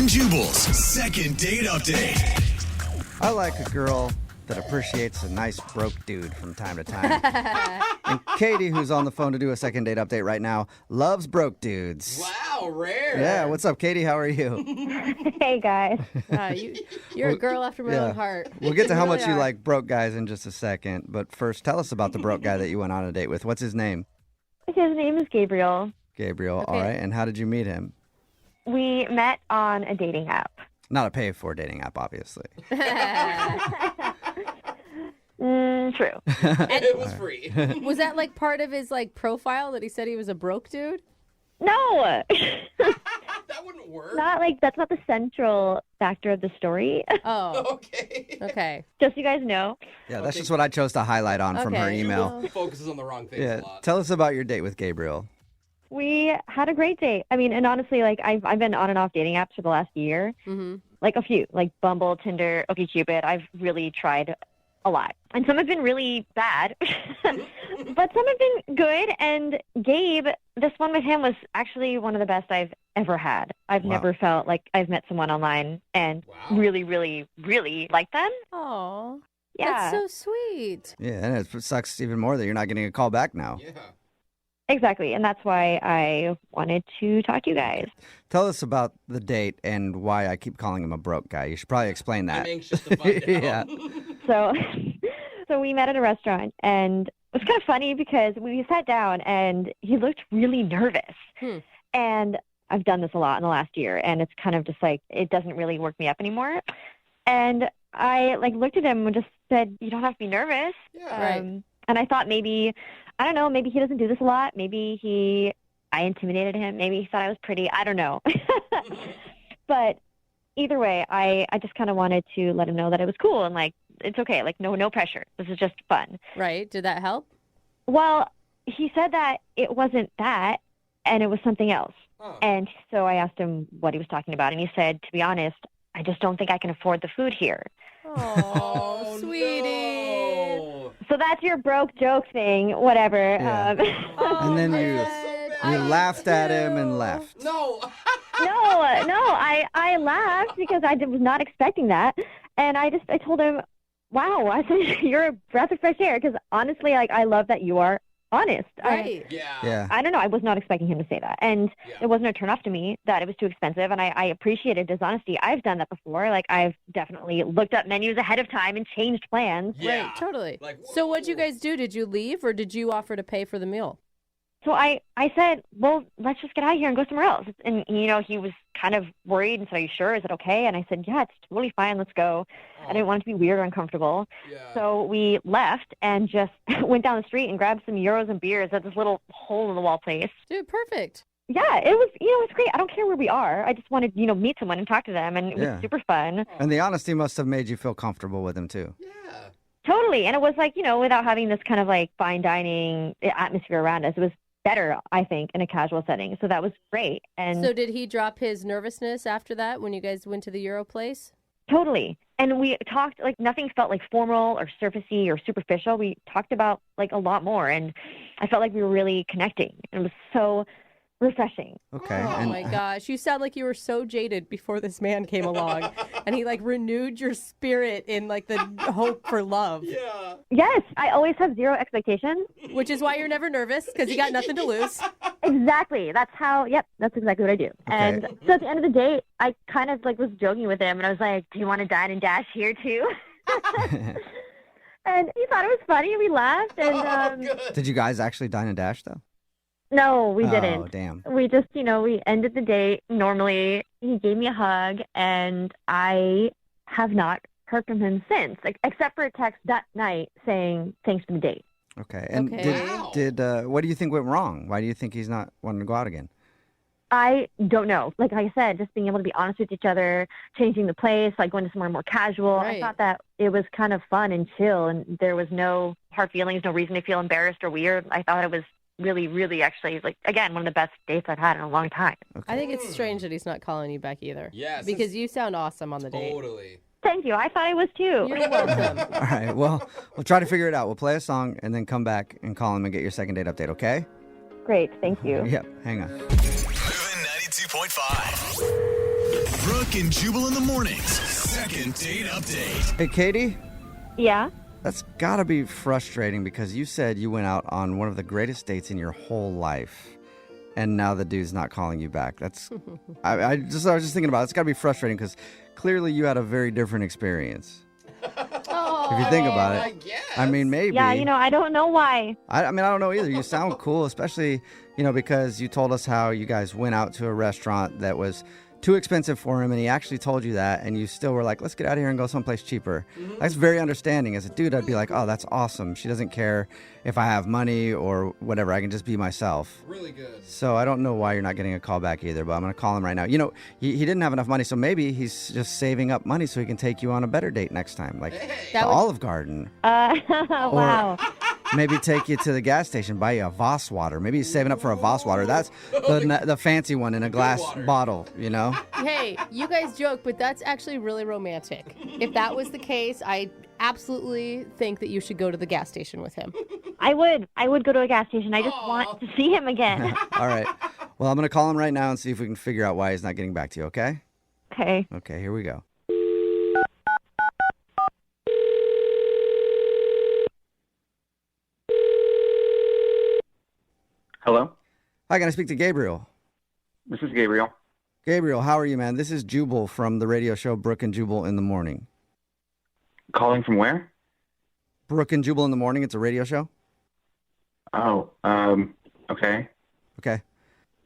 and Jubal's second date update. I like a girl that appreciates a nice broke dude from time to time. And Katie, who's on the phone to do a second date update right now, loves broke dudes. Wow, rare. Yeah, what's up, Katie? How are you? Hey, guys. You're a girl after my own heart. We'll get to how much really you are. like broke guys in just a second. But first, tell us about the broke guy that you went on a date with. What's his name? His name is Gabriel. Gabriel. Okay. All right. And how did you meet him? We met on a dating app. Not a pay-for dating app, obviously. True. It was free. Was that like part of his like profile that he said he was a broke dude? No, That wouldn't work. that's not the central factor of the story. Oh, Okay. okay. Just so you guys know. Yeah, that's just what I chose to highlight on from her Okay. email. Focuses on the wrong things Yeah. a lot. Tell us about your date with Gabriel. We had a great date. I mean, and honestly, like I've been on and off dating apps for the last year. Mm-hmm. Like a few, like Bumble, Tinder, OkCupid. I've really tried a lot. And some have been really bad, but some have been good. And Gabe, this one with him was actually one of the best I've ever had. I've Wow. never felt like I've met someone online and Wow. really, really, really like them. Oh, Yeah, that's so sweet. Yeah, and it sucks even more that you're not getting a call back now. Yeah. exactly. And that's why I wanted to talk to you guys. Tell us about the date and why I keep calling him a broke guy. You should probably explain that. I'm anxious to find out. Yeah. So, so we met at a restaurant, and it was kind of funny because we sat down, and he looked really nervous. And I've done this a lot in the last year, and it's kind of just like it doesn't really work me up anymore. And I looked at him and just said, "You don't have to be nervous." Yeah. Right. And I thought maybe, I don't know, maybe he doesn't do this a lot. Maybe I intimidated him. Maybe he thought I was pretty. I don't know. But either way, I just kind of wanted to let him know that it was cool and like it's okay. Like no pressure. This is just fun. Right? Did that help? Well, he said that it wasn't that, and it was something else. Oh. And so I asked him what he was talking about, and he said, "To be honest, I just don't think I can afford the food here." Oh, sweetie. No. So that's your broke joke thing, whatever. Yeah. Oh, And then you- Fred, You I laughed love at him and you. left. No. No, I laughed because I was not expecting that. And I told him, wow, I said, you're a breath of fresh air. Because honestly, like, I love that you are honest. Right. Yeah. Yeah. I don't know. I was not expecting him to say that. And Yeah. it wasn't a turn off to me that it was too expensive. And I appreciated his honesty. I've done that before. Like, I've definitely looked up menus ahead of time and changed plans. Yeah. Right, totally. Like, So what'd you whoa. guys do? Did you leave or did you offer to pay for the meal? So I said, well, let's just get out of here and go somewhere else. And, he was kind of worried and said, are you sure? Is it okay? And I said, yeah, it's totally fine. Let's go. I didn't want it to be weird or uncomfortable. Yeah. So we left and just went down the street and grabbed some gyros and beers at this little hole-in-the-wall place. Dude, perfect. Yeah, it was, it's great. I don't care where we are. I just wanted, meet someone and talk to them, and it Yeah. was super fun. And the honesty must have made you feel comfortable with him, too. Yeah. Totally. And it was like, without having this kind of like fine dining atmosphere around us, it was better, I think, in a casual setting. So that was great. And So did he drop his nervousness after that when you guys went to the Euro place? totally. And we talked, like, nothing felt like formal or surfacey or superficial. We talked about like a lot more, and I felt like we were really connecting. It was so refreshing. Okay. Oh and my gosh, you sound like you were so jaded before this man came along and he like renewed your spirit in like the hope for love, Yeah. Yes, I always have zero expectations. which is why you're never nervous because you got nothing to lose. Exactly. That's exactly what I do. And so at the end of the day, I kind of like was joking with him, and I was like, do you want to dine and dash here too? And he thought it was funny. We laughed. And Good. Did you guys actually dine and dash, though? no, we Oh, didn't. damn. We just, we ended the date normally. He gave me a hug, and I have not heard from him since, like, except for a text that night saying thanks for the date. Okay. And Okay. Wow. did what do you think went wrong? Why do you think he's not wanting to go out again? I don't know. Like I said, just being able to be honest with each other, changing the place, like going to somewhere more casual. Right. I thought that it was kind of fun and chill, and there was no hard feelings, no reason to feel embarrassed or weird. I thought it was really, really actually, like, again, one of the best dates I've had in a long time. I think it's strange that he's not calling you back either. Yes, Because you sound awesome on the date. Totally. Thank you. I thought I was too. You're welcome. All right. Well, we'll try to figure it out. We'll play a song and then come back and call him and get your second date update, okay? Great. Thank you. Yep. Hang on. Moving 92.5. Brooke and Jubal in the mornings. Second date update. Hey, Katie, Yeah. that's got to be frustrating because you said you went out on one of the greatest dates in your whole life, and now the dude's not calling you back. That's I was just thinking about it. It's got to be frustrating because clearly you had a very different experience. If you think about I it, guess. I mean, maybe. Yeah, I don't know why. I mean, I don't know either. You sound cool, especially, because you told us how you guys went out to a restaurant that was too expensive for him, and he actually told you that, and you still were like, let's get out of here and go someplace cheaper. That's very understanding. As a dude, I'd be like, oh, that's awesome. She doesn't care if I have money or whatever. I can just be myself. Really good. So I don't know why you're not getting a call back either, but I'm going to call him right now. He didn't have enough money, so maybe he's just saving up money so he can take you on a better date next time, like the Olive Garden. Wow. Maybe take you to the gas station, buy you a Voss water. Maybe he's saving up for a Voss water. That's the fancy one in a glass bottle, Hey, you guys joke, but that's actually really romantic. If that was the case, I absolutely think that you should go to the gas station with him. I would go to a gas station. I just want to see him again. All right. Well, I'm going to call him right now and see if we can figure out why he's not getting back to you, okay? Okay. Okay, here we go. Hello, Hi, can I speak to Gabriel? this is Gabriel. Gabriel, how are you, man? This is Jubal from the radio show Brooke and Jubal in the Morning. Calling from where? Brooke and Jubal in the Morning, it's a radio show? Oh, okay. Okay.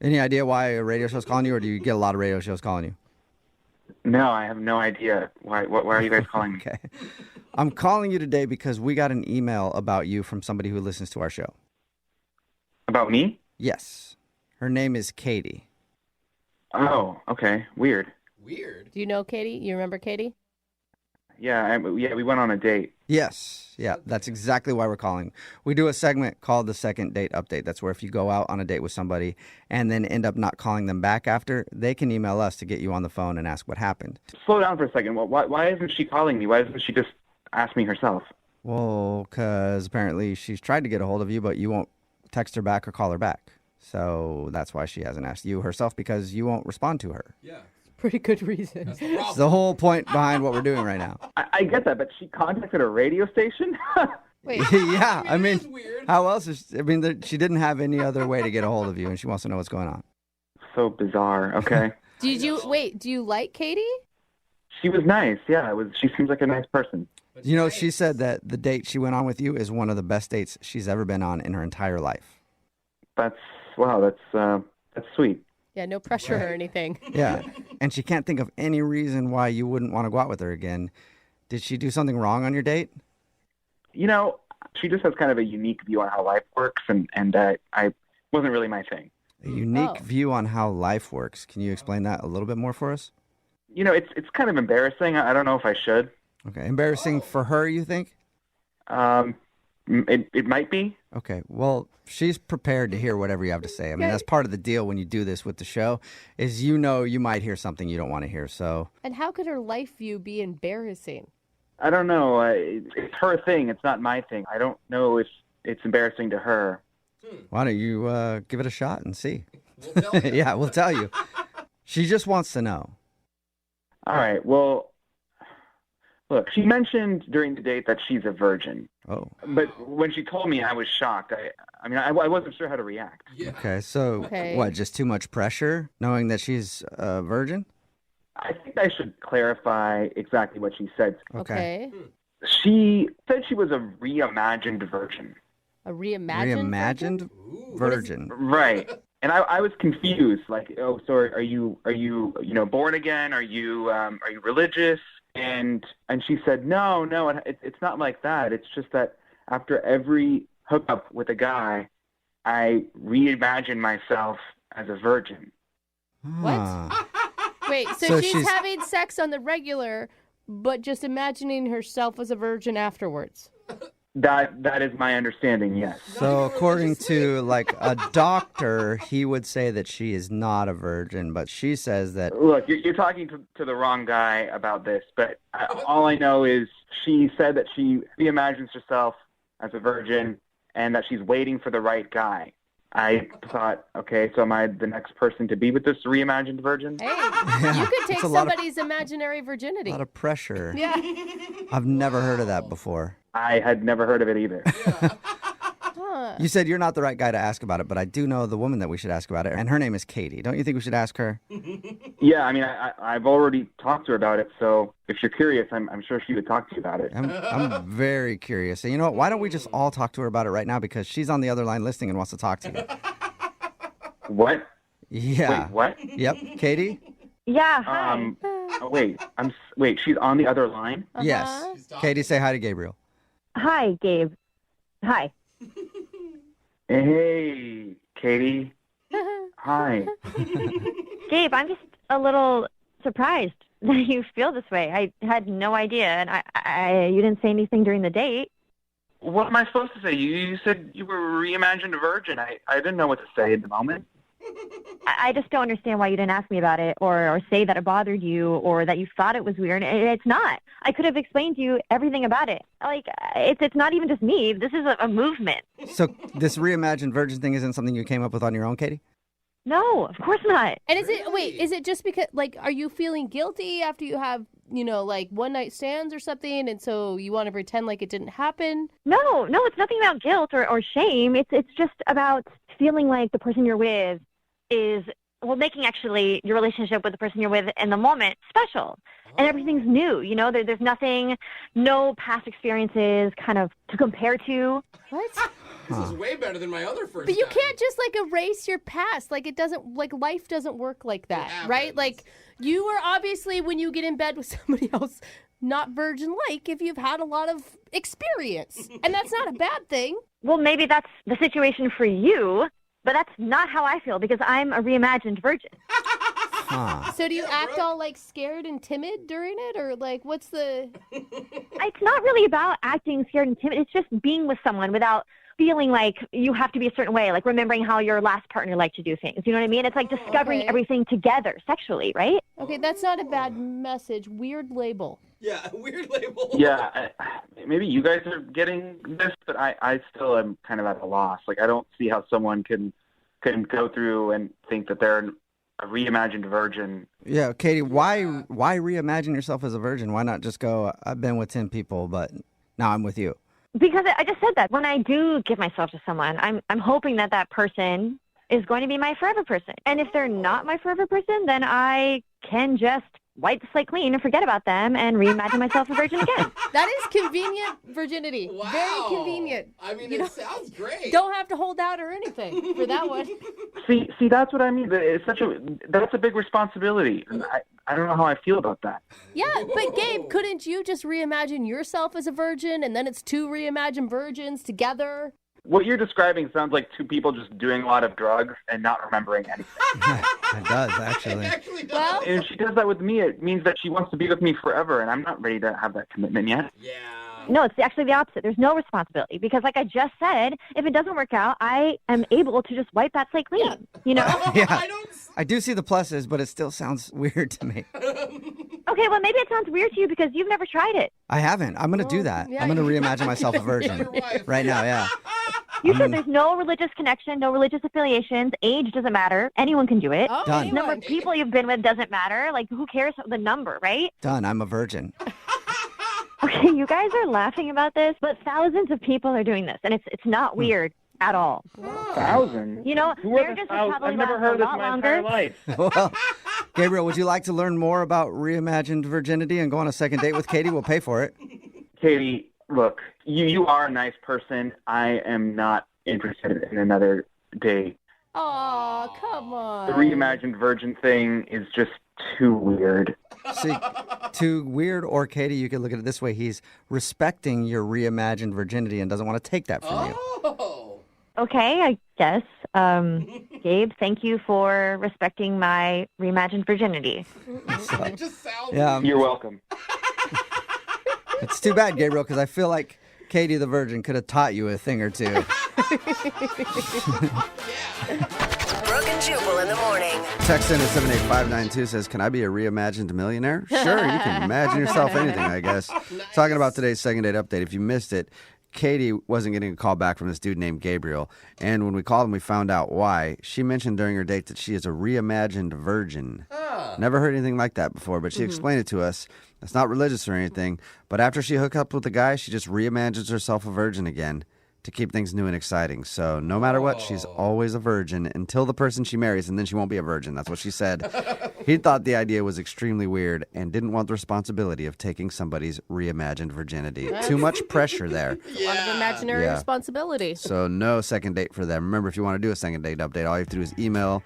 Any idea why a radio show's calling you, or do you get a lot of radio shows calling you? No, I have no idea. Why are you guys calling me? Okay. I'm calling you today because we got an email about you from somebody who listens to our show. About me? Yes. Her name is Katie. Oh, okay. Weird. Weird. Do you know Katie? You remember Katie? Yeah, we went on a date. Yes. Yeah, that's exactly why we're calling. We do a segment called the Second Date Update. That's where if you go out on a date with somebody and then end up not calling them back after, they can email us to get you on the phone and ask what happened. Slow down for a second. Why isn't she calling me? Why doesn't she just ask me herself? Well, because apparently she's tried to get a hold of you, but you won't text her back or call her back. So that's why she hasn't asked you herself, because you won't respond to her. Yeah. Pretty good reason. That's the It's problem. the whole point behind what we're doing right now. I get that, but she contacted a radio station? Wait, Yeah, I It mean, is weird. how else she didn't have any other way to get a hold of you, and she wants to know what's going on. So bizarre. Okay. do you like Katie? She was nice. Yeah, she seems like a nice person. But She said that the date she went on with you is one of the best dates she's ever been on in her entire life. That's sweet. Yeah, no pressure or anything. Yeah, and she can't think of any reason why you wouldn't want to go out with her again. Did she do something wrong on your date? She just has kind of a unique view on how life works, and I wasn't really my thing. A unique Oh. view on how life works. Can you explain that a little bit more for us? It's kind of embarrassing. I don't know if I should. Okay, embarrassing for her, you think? It might be. Okay, well, she's prepared to hear whatever you have to say. I mean, that's part of the deal when you do this with the show, is you might hear something you don't want to hear, so... And how could her life view be embarrassing? I don't know. It's her thing. It's not my thing. I don't know if it's embarrassing to her. Why don't you give it a shot and see? We'll tell you. Yeah, we'll tell you. She just wants to know. All right. Well, look, she mentioned during the date that she's a virgin. Oh, But when she told me, I was shocked. I wasn't sure how to react. Yeah. okay. So, Okay. what, just too much pressure knowing that she's a virgin? I think I should clarify exactly what she said. Okay. She said she was a reimagined virgin. A reimagined? Reimagined virgin. Right. And I was confused. Like, oh, so are you born again? Are you religious? And she said, no, it's not like that. It's just that after every hookup with a guy, I reimagine myself as a virgin. What? Ah. Wait, so, So she's she's- having sex on the regular, but just imagining herself as a virgin afterwards. That is my understanding, yes. So according to like a doctor, he would say that she is not a virgin, but she says that Look, you're talking to the wrong guy about this, but all I know is she said that she reimagines herself as a virgin and that she's waiting for the right guy. I thought, okay, so am I the next person to be with this reimagined virgin? Hey, you could take It's a lot of- somebody's imaginary A virginity. lot of pressure. Yeah. I've never heard of that before. I had never heard of it either. Huh. You said you're not the right guy to ask about it, but I do know the woman that we should ask about it, and her name is Katie. Don't you think we should ask her? Yeah, I mean, I've already talked to her about it, so if you're curious, I'm sure she would talk to you about it. I'm very curious. And you know what? Why don't we just all talk to her about it right now, because she's on the other line listening and wants to talk to you. What? Yeah. Wait, what? Yep. Katie? Yeah, hi. Wait, she's on the other line? Yes. She's talking. Katie, say hi to Gabriel. Hi, Gabe. Hi. Hey, Katie. Hi. Gabe, I'm just a little surprised that you feel this way. I had no idea, and you didn't say anything during the date. What am I supposed to say? You said you were a reimagined virgin. I didn't know what to say at the moment. I just don't understand why you didn't ask me about it or say that it bothered you or that you thought it was weird. It's not. I could have explained to you everything about it. Like, it's not even just me. This is a movement. So this reimagined virgin thing isn't something you came up with on your own, Katie? No, of course not. And is Really? is it just because, like, are you feeling guilty after you have, like one night stands or something, and so you want to pretend like it didn't happen? No, it's nothing about guilt or shame. It's just about feeling like the person you're with is, making actually your relationship with the person you're with in the moment special. And everything's new, there's nothing, no past experiences kind of to compare to. What? This is way better than my other first But you time. can't just erase your past. Like, it doesn't, life doesn't work like that, right? happens. Like, you are obviously, when you get in bed with somebody else, not virgin-like if you've had a lot of experience. And that's not a bad thing. Well, maybe that's the situation for you, but that's not how I feel because I'm a reimagined virgin. Huh. So do you act Brooke. all scared and timid during it, or what's the? It's not really about acting scared and timid. It's just being with someone without feeling like you have to be a certain way, like remembering how your last partner liked to do things. You know what I mean? It's like discovering Okay. everything together sexually, right? Okay, that's not a bad message. Weird label. Yeah, weird label. Yeah, maybe you guys are getting this, but I still am kind of at a loss. Like, I don't see how someone can go through and think that they're a reimagined virgin. Yeah, Katie, why reimagine yourself as a virgin? Why not just go, I've been with 10 people, but now I'm with you? Because I just said that when I do give myself to someone, I'm hoping that person is going to be my forever person. And if they're not my forever person, then I can just wipe the slate clean and forget about them and reimagine myself a virgin again. That is convenient virginity. Wow. Very convenient. I mean, You it know, sounds great. Don't have to hold out or anything for that one. See, that's what I mean. That's a big responsibility. And I don't know how I feel about that. Yeah, but Gabe, couldn't you just reimagine yourself as a virgin and then it's two reimagined virgins together? What you're describing sounds like two people just doing a lot of drugs and not remembering anything. It does, It actually. actually does. Well- And if she does that with me, it means that she wants to be with me forever, and I'm not ready to have that commitment yet. Yeah. No, it's actually the opposite. There's no responsibility because, like I just said, if it doesn't work out, I am able to just wipe that slate clean. You know? Yeah. I don't. I do see the pluses, but it still sounds weird to me. Okay, well, maybe it sounds weird to you because you've never tried it. I haven't. I'm going to do that. yeah, I'm going to you- reimagine myself a virgin Your wife. right now, yeah. You should. There's no religious connection, no religious affiliations. Age doesn't matter. Anyone can do it. Oh, Done. anyone. Number of people you've been with doesn't matter. Like, who cares the number, right? Done. I'm a virgin. Okay, you guys are laughing about this, but thousands of people are doing this, and it's not weird at all. 1,000? You know, Who are the marriages will 1,000? probably I've never last heard a of this lot in my longer. entire life. Well, Gabriel, would you like to learn more about reimagined virginity and go on a second date with Katie? We'll pay for it. Katie, look, you are a nice person. I am not interested in another date. Aw, come on. The reimagined virgin thing is just too weird. See, too weird, or Katie, you could look at it this way. He's respecting your reimagined virginity and doesn't want to take that from you. Oh. Okay, I guess. Gabe, thank you for respecting my reimagined virginity. It just sounds. Yeah, You're welcome. it's too bad, Gabriel, because I feel like Katie the virgin could have taught you a thing or two. Brooke and Jubal in the morning. Text in at 78592 says, can I be a reimagined millionaire? Sure, you can imagine yourself anything, I guess. Talking about today's second date update. If you missed it, Katie wasn't getting a call back from this dude named Gabriel. And when we called him, we found out why. She mentioned during her date that she is a reimagined virgin. Never heard anything like that before, but she explained it to us. It's not religious or anything, but after she hooked up with the guy, she just reimagines herself a virgin again to keep things new and exciting. So no matter what, she's always a virgin until the person she marries, and then she won't be a virgin. That's what she said. He thought the idea was extremely weird and didn't want the responsibility of taking somebody's reimagined virginity. Too much pressure there. A lot of imaginary Yeah. responsibility. So no second date for them. Remember, if you want to do a second date update, all you have to do is email,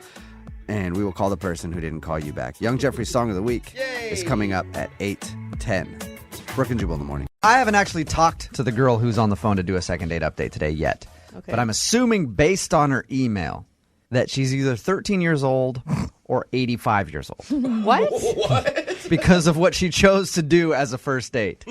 and we will call the person who didn't call you back. Young Jeffrey's Song of the Week is coming up at 8:10. Brooke and Jubal in the morning. I haven't actually talked to the girl who's on the phone to do a second date update today yet. Okay. But I'm assuming based on her email that she's either 13 years old or 85 years old. What? Because of what she chose to do as a first date.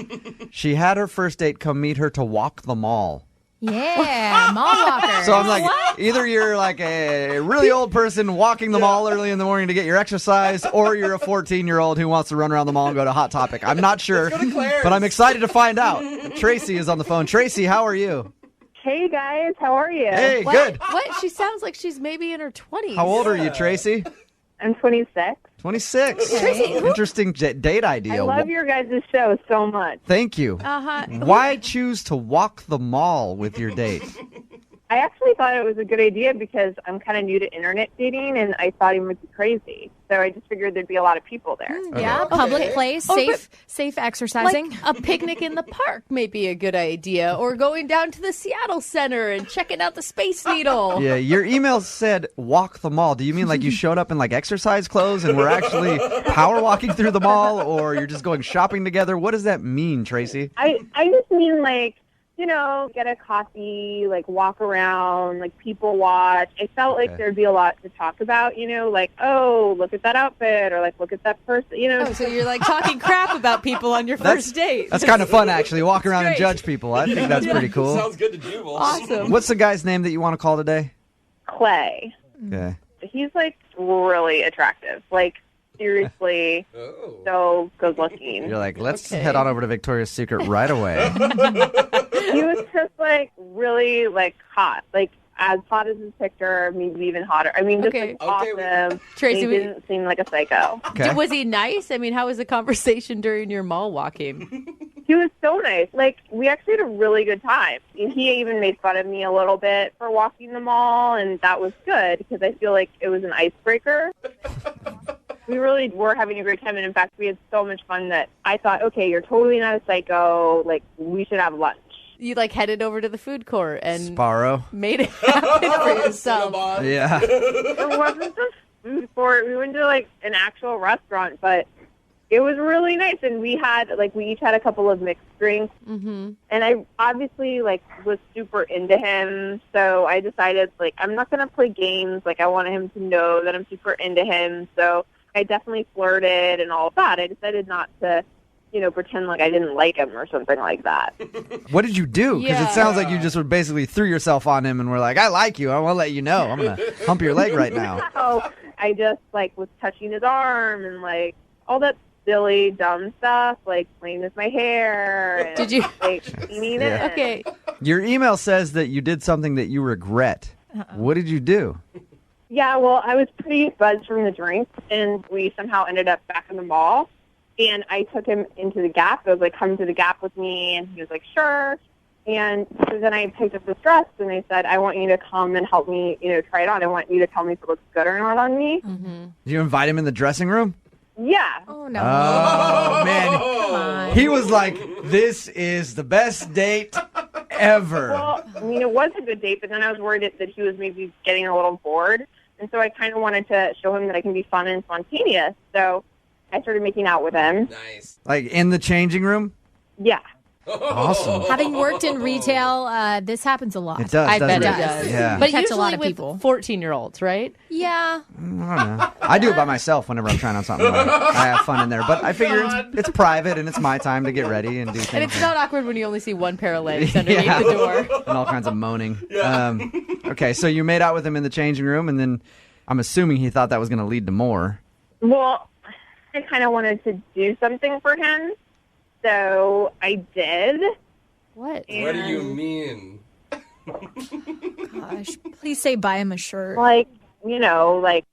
She had her first date come meet her to walk the mall. Yeah, mall walker. So I'm like, either you're like a really old person walking the mall early in the morning to get your exercise, or you're a 14-year-old who wants to run around the mall and go to Hot Topic. I'm not sure, but I'm excited to find out. Tracy is on the phone. Tracy, how are you? Hey guys, how are you? Hey, What? good. What? She sounds like she's maybe in her 20s. How old are you, Tracy? I'm 26. 26. Tracy, Interesting date idea. I love your guys' show so much. Thank you. Uh-huh. Why choose to walk the mall with your date? I actually thought it was a good idea because I'm kind of new to internet dating, and I thought he would be crazy. So I just figured there'd be a lot of people there. Yeah, public place, Oh, safe exercising. Like a picnic in the park may be a good idea, or going down to the Seattle Center and checking out the Space Needle. Yeah, your email said walk the mall. Do you mean like you showed up in like exercise clothes and we're actually power walking through the mall, or you're just going shopping together? What does that mean, Tracy? I just mean like, you know, get a coffee, like walk around, like people watch. I felt like there'd be a lot to talk about, you know, like, oh, look at that outfit, or like, look at that person, you know. Oh, so you're like talking crap about people on your first date. That's kind of fun, actually. Walk around and great. judge people. I think that's pretty cool. Sounds good to Jubal. Awesome. What's the guy's name that you want to call today? Clay. Okay. He's like really attractive. Like, seriously, Oh. so good looking. You're like, let's Okay. head on over to Victoria's Secret right away. He was just like really like hot, like as hot as his picture, maybe even hotter. I mean, just Okay. like awesome. Tracy, he we- didn't seem like a psycho. Okay. Was he nice? I mean, how was the conversation during your mall walking? He was so nice. Like, we actually had a really good time. And he even made fun of me a little bit for walking the mall, and that was good because I feel like it was an icebreaker. We really were having a great time, and in fact, we had so much fun that I thought, okay, you're totally not a psycho. Like, we should have lunch. You like headed over to the food court and Sparrow. made it happen for yourself. Cinnabon. Yeah. It wasn't just food court. We went to like an actual restaurant, but it was really nice. And we had we each had a couple of mixed drinks. Mm-hmm. And I obviously was super into him. So I decided I'm not going to play games. I wanted him to know that I'm super into him. So I definitely flirted and all of that. I decided not to, pretend like I didn't like him or something like that. What did you do? Because Yeah. it sounds like you just basically threw yourself on him and were like, I like you. I want to let you know. I'm going to hump your leg right now. So I just was touching his arm and all that silly, dumb stuff, playing with my hair. And, Did you- cleaning Yeah. it. Okay. Your email says that you did something that you regret. What did you do? Yeah, well, I was pretty buzzed from the drink, and we somehow ended up back in the mall. And I took him into the Gap. I was like, come to the Gap with me. And he was like, sure. And so then I picked up this dress, and I said, I want you to come and help me, try it on. I want you to tell me if it looks good or not on me. Did you invite him in the dressing room? Yeah. Oh, no. Oh, man. Come on. He was like, this is the best date ever. Well, it was a good date, but then I was worried that he was maybe getting a little bored. And so I kind of wanted to show him that I can be fun and spontaneous. So I started making out with him. Nice. Like in the changing room? Yeah. Awesome. Having worked in retail, this happens a lot. It does, I doesn't bet it it? does. Yeah. But Catch a usually lot of with people. 14-year-olds, right? Yeah. I don't know. I do it by myself whenever I'm trying on something. I have fun in there. But I figure it's private and it's my time to get ready and do things. And it's not awkward when you only see one pair of legs underneath Yeah. the door. And all kinds of moaning. Okay, so you made out with him in the changing room, and then I'm assuming he thought that was going to lead to more. Well, I kind of wanted to do something for him. So I did. What? What do you mean? Gosh, please say buy him a shirt. Like, like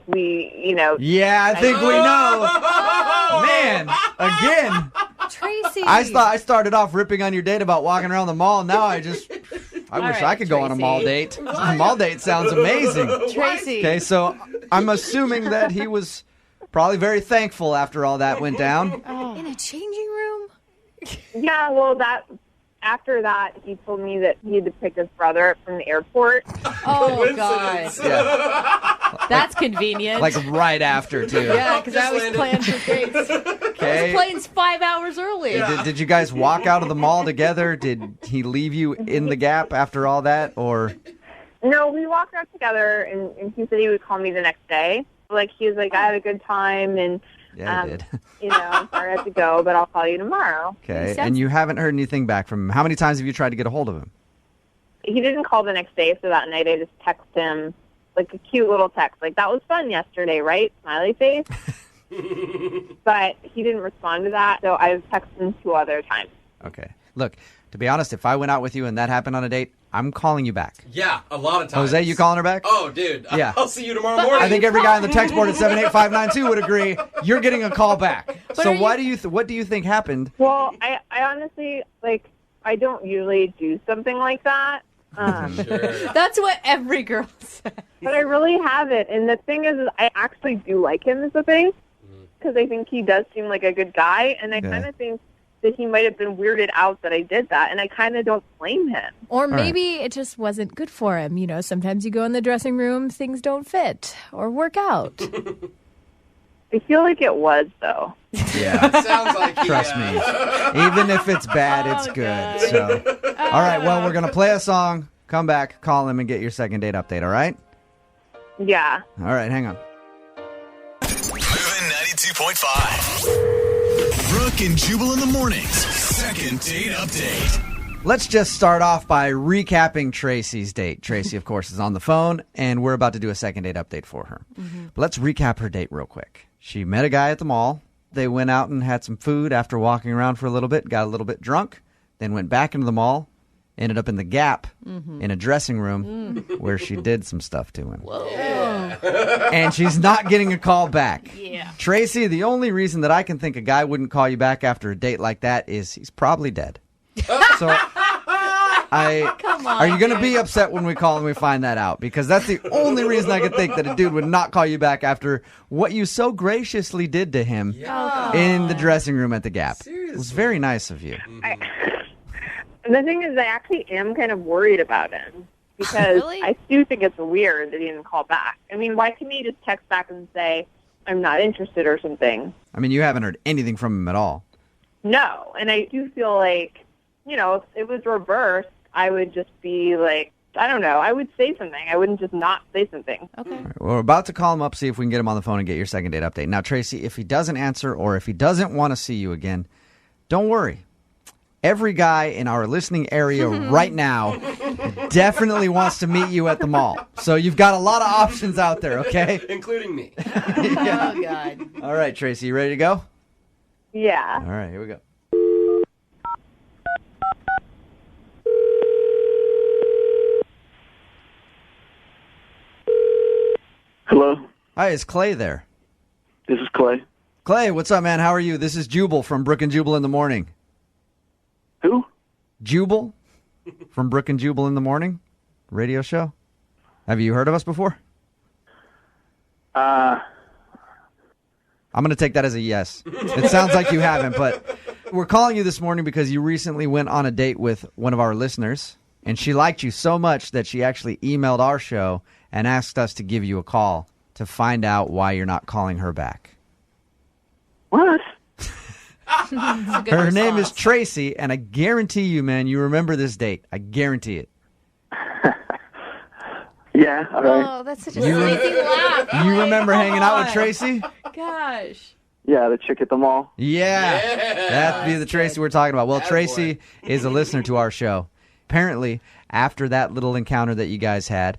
we, Yeah, I think we know. Man, again. Tracy. I started off ripping on your date about walking around the mall. Now I wish right, I could go on a mall Tracy. date. A mall date sounds amazing. Tracy. Okay, so I'm assuming that he was probably very thankful after all that went down. In a changing room? yeah, well, after that, he told me that he had to pick his brother up from the airport. Oh, God. Yeah, That's convenient. like right after, too. yeah, because I was planned for dates. Okay. This plane's 5 hours early. Did you guys walk out of the mall together? Did he leave you in the Gap after all that, or? No, we walked out together, and he said he would call me the next day. Like, he was like, I had a good time, and, Yeah, he did. I'm sorry I have to go, but I'll call you tomorrow. Okay, and you haven't heard anything back from him. How many times have you tried to get a hold of him? He didn't call the next day, so that night I just texted him, like, a cute little text. Like, that was fun yesterday, right? Smiley face. But he didn't respond to that, so I've texted him 2 other times. Okay. Look, to be honest, if I went out with you and that happened on a date, I'm calling you back. Yeah, a lot of times. Jose, you calling her back? Oh, dude. Yeah. I'll see you tomorrow morning. I think every guy on the text board at 78592 would agree you're getting a call back. So what do you think happened? Well, I honestly, like, I don't usually do something like that. Sure. That's what every girl says. But I really haven't. And the thing is I actually do like him is the thing. Because I think he does seem like a good guy. And I kind of think that he might have been weirded out that I did that. And I kind of don't blame him. Or maybe it just wasn't good for him. You know, sometimes you go in the dressing room, things don't fit or work out. I feel like it was, though. Yeah. Sounds like Trust me. Even if it's bad, it's good. So, all right, well, we're going to play a song, come back, call him, and get your second date update, all right? Yeah. All right, hang on. Moving 92.5. Brooke and Jubal in the mornings. Second date update. Let's just start off by recapping Tracy's date. Tracy, of course, is on the phone, and we're about to do a second date update for her. But let's recap her date real quick. She met a guy at the mall. They went out and had some food after walking around for a little bit, got a little bit drunk, then went back into the mall, ended up in the Gap in a dressing room where she did some stuff to him. Whoa. And she's not getting a call back. Yeah. Tracy, the only reason that I can think a guy wouldn't call you back after a date like that is he's probably dead. So Come on, are you going to be upset when we call and we find that out? Because that's the only reason I could think that a dude would not call you back after what you so graciously did to him in the dressing room at the Gap. Seriously? It was very nice of you. And the thing is, I actually am kind of worried about him. Because Really? I do think it's weird that he didn't call back. I mean, why can't he just text back and say, I'm not interested or something? I mean, you haven't heard anything from him at all. No. And I do feel like, if it was reversed, I would just be like, I don't know. I would say something. I wouldn't just not say something. Okay. All right, we're about to call him up, see if we can get him on the phone and get your second date update. Now, Tracy, if he doesn't answer or if he doesn't want to see you again, don't worry. Every guy in our listening area right now definitely wants to meet you at the mall. So you've got a lot of options out there, okay? Including me. Oh, God. All right, Tracy, you ready to go? Yeah. All right, here we go. Hello, Hi, is Clay there? this is Clay. Clay, what's up, man? How are you? This is Jubal from Brooke and Jubal in the morning. Who? Jubal from Brooke and Jubal in the morning radio show. Have you heard of us before? I'm going to take that as a yes. It sounds like you haven't, but we're calling you this morning because you recently went on a date with one of our listeners, and she liked you so much that she actually emailed our show and asked us to give you a call to find out why you're not calling her back. What? Her name is Tracy, and I guarantee you, man, you remember this date. I guarantee it. Yeah, all right. Oh, that's such a sleepy laugh. You remember hanging out with Tracy? Gosh. Yeah, the chick at the mall. Yeah. That'd be the Tracy we're talking about. Well, Bad Tracy boy. is a listener to our show. Apparently, after that little encounter that you guys had,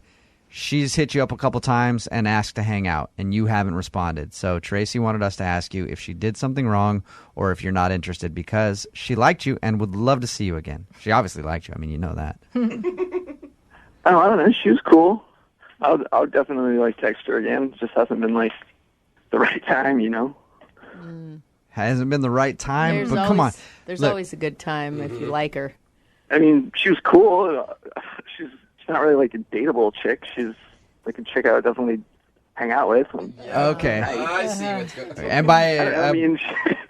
she's hit you up a couple times and asked to hang out, and you haven't responded. So Tracy wanted us to ask you if she did something wrong or if you're not interested, because she liked you and would love to see you again. She obviously liked you. I mean, you know that. I don't know. She was cool. I would definitely like text her again. It just hasn't been like the right time, you know. Hasn't been the right time, There's but come on. There's Look. always a good time if you like her. I mean, she was cool. She's not really like a dateable chick. She's like a chick I would definitely hang out with. Okay. I see what's going on. And by I mean,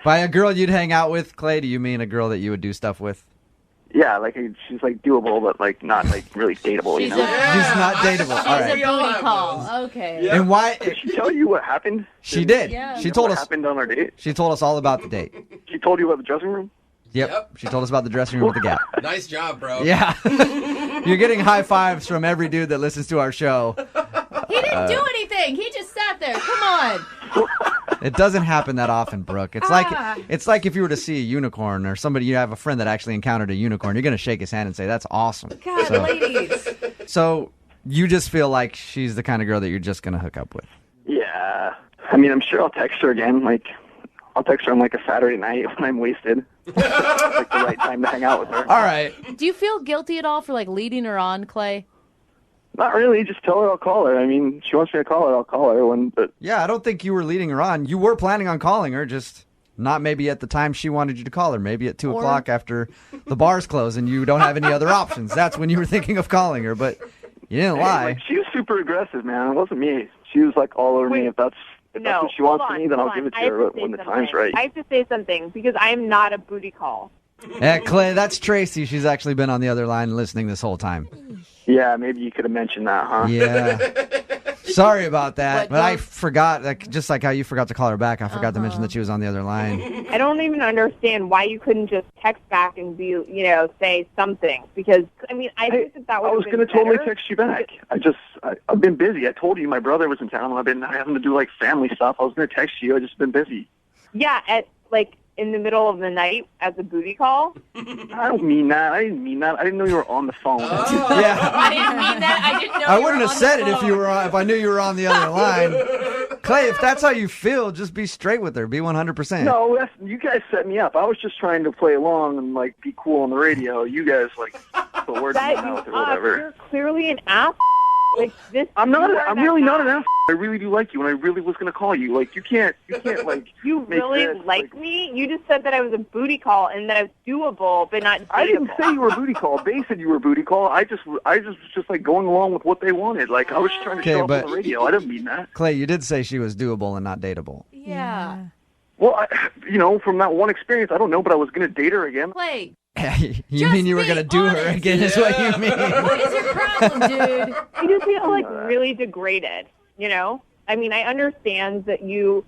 by a girl you'd hang out with, Clay, do you mean a girl that you would do stuff with? yeah, like she's like doable, but like not like really dateable, you know. She's not dateable. All She's right. a booty call. Okay. And why? Did she tell you what happened? She did. Yeah. She told what us. happened on our date. She told us all about the date. She told you about the dressing room. Yep. She told us about the dressing room with the Gap. Nice job, bro. Yeah. You're getting high fives from every dude that listens to our show. He didn't do anything. He just sat there. Come on. It doesn't happen that often, Brooke. It's like if you were to see a unicorn or somebody, you have a friend that actually encountered a unicorn, you're going to shake his hand and say, that's awesome. God, ladies. So you just feel like she's the kind of girl that you're just going to hook up with. Yeah. I mean, I'm sure I'll text her again. Like, I'll text her on like a Saturday night when I'm wasted. It's like the right time to hang out with her. All right. Do you feel guilty at all for like leading her on, Clay? Not really. Just tell her I'll call her. I mean, she wants me to call her. I'll call her. But Yeah, I don't think you were leading her on. You were planning on calling her, just not maybe at the time she wanted you to call her. Maybe at 2 o'clock after the bars close and you don't have any other options. That's when you were thinking of calling her, but you didn't lie. Like, she was super aggressive, man. It wasn't me. She was like all over me. If that's what she wants from me, then I'll give it to her when the time's right. I have to say something because I'm not a booty call. Yeah, Clay, that's Tracy. She's actually been on the other line listening this whole time. Yeah, maybe you could have mentioned that, huh? Yeah. Sorry about that, but I don't- forgot, like just like how you forgot to call her back, I forgot to mention that she was on the other line. I don't even understand why you couldn't just text back and be, say something. Because I mean, I think that I would. was going to totally text you back. I've been busy. I told you my brother was in town. I've been having to do like family stuff. I was going to text you. I just been busy. Yeah, at like in the middle of the night as a booty call. I don't mean that. I didn't mean that. I didn't know you were on the phone. Yeah. I didn't mean that. I didn't know. I wouldn't have said it if I knew you were on the other line. Clay, if that's how you feel, just be straight with her. Be 100%. No, you guys set me up. I was just trying to play along and like be cool on the radio. You guys like put words in my mouth or whatever. You're clearly an ass. Like this. I'm not. you are I'm that really not guy. an ass. I really do like you, and I really was going to call you. Like you can't like. You make really this, like me? You just said that I was a booty call and that I was doable, but not dateable. I didn't say you were a booty call. They said you were a booty call. I just was just like going along with what they wanted. Like I was just trying to show up on the radio. I didn't mean that. Clay, you did say she was doable and not dateable. Yeah. Well, from that one experience, I don't know, but I was going to date her again. Clay, You mean you were going to do her honest. again is what you mean. what is your problem, dude? I just feel like really degraded, I mean, I understand that you,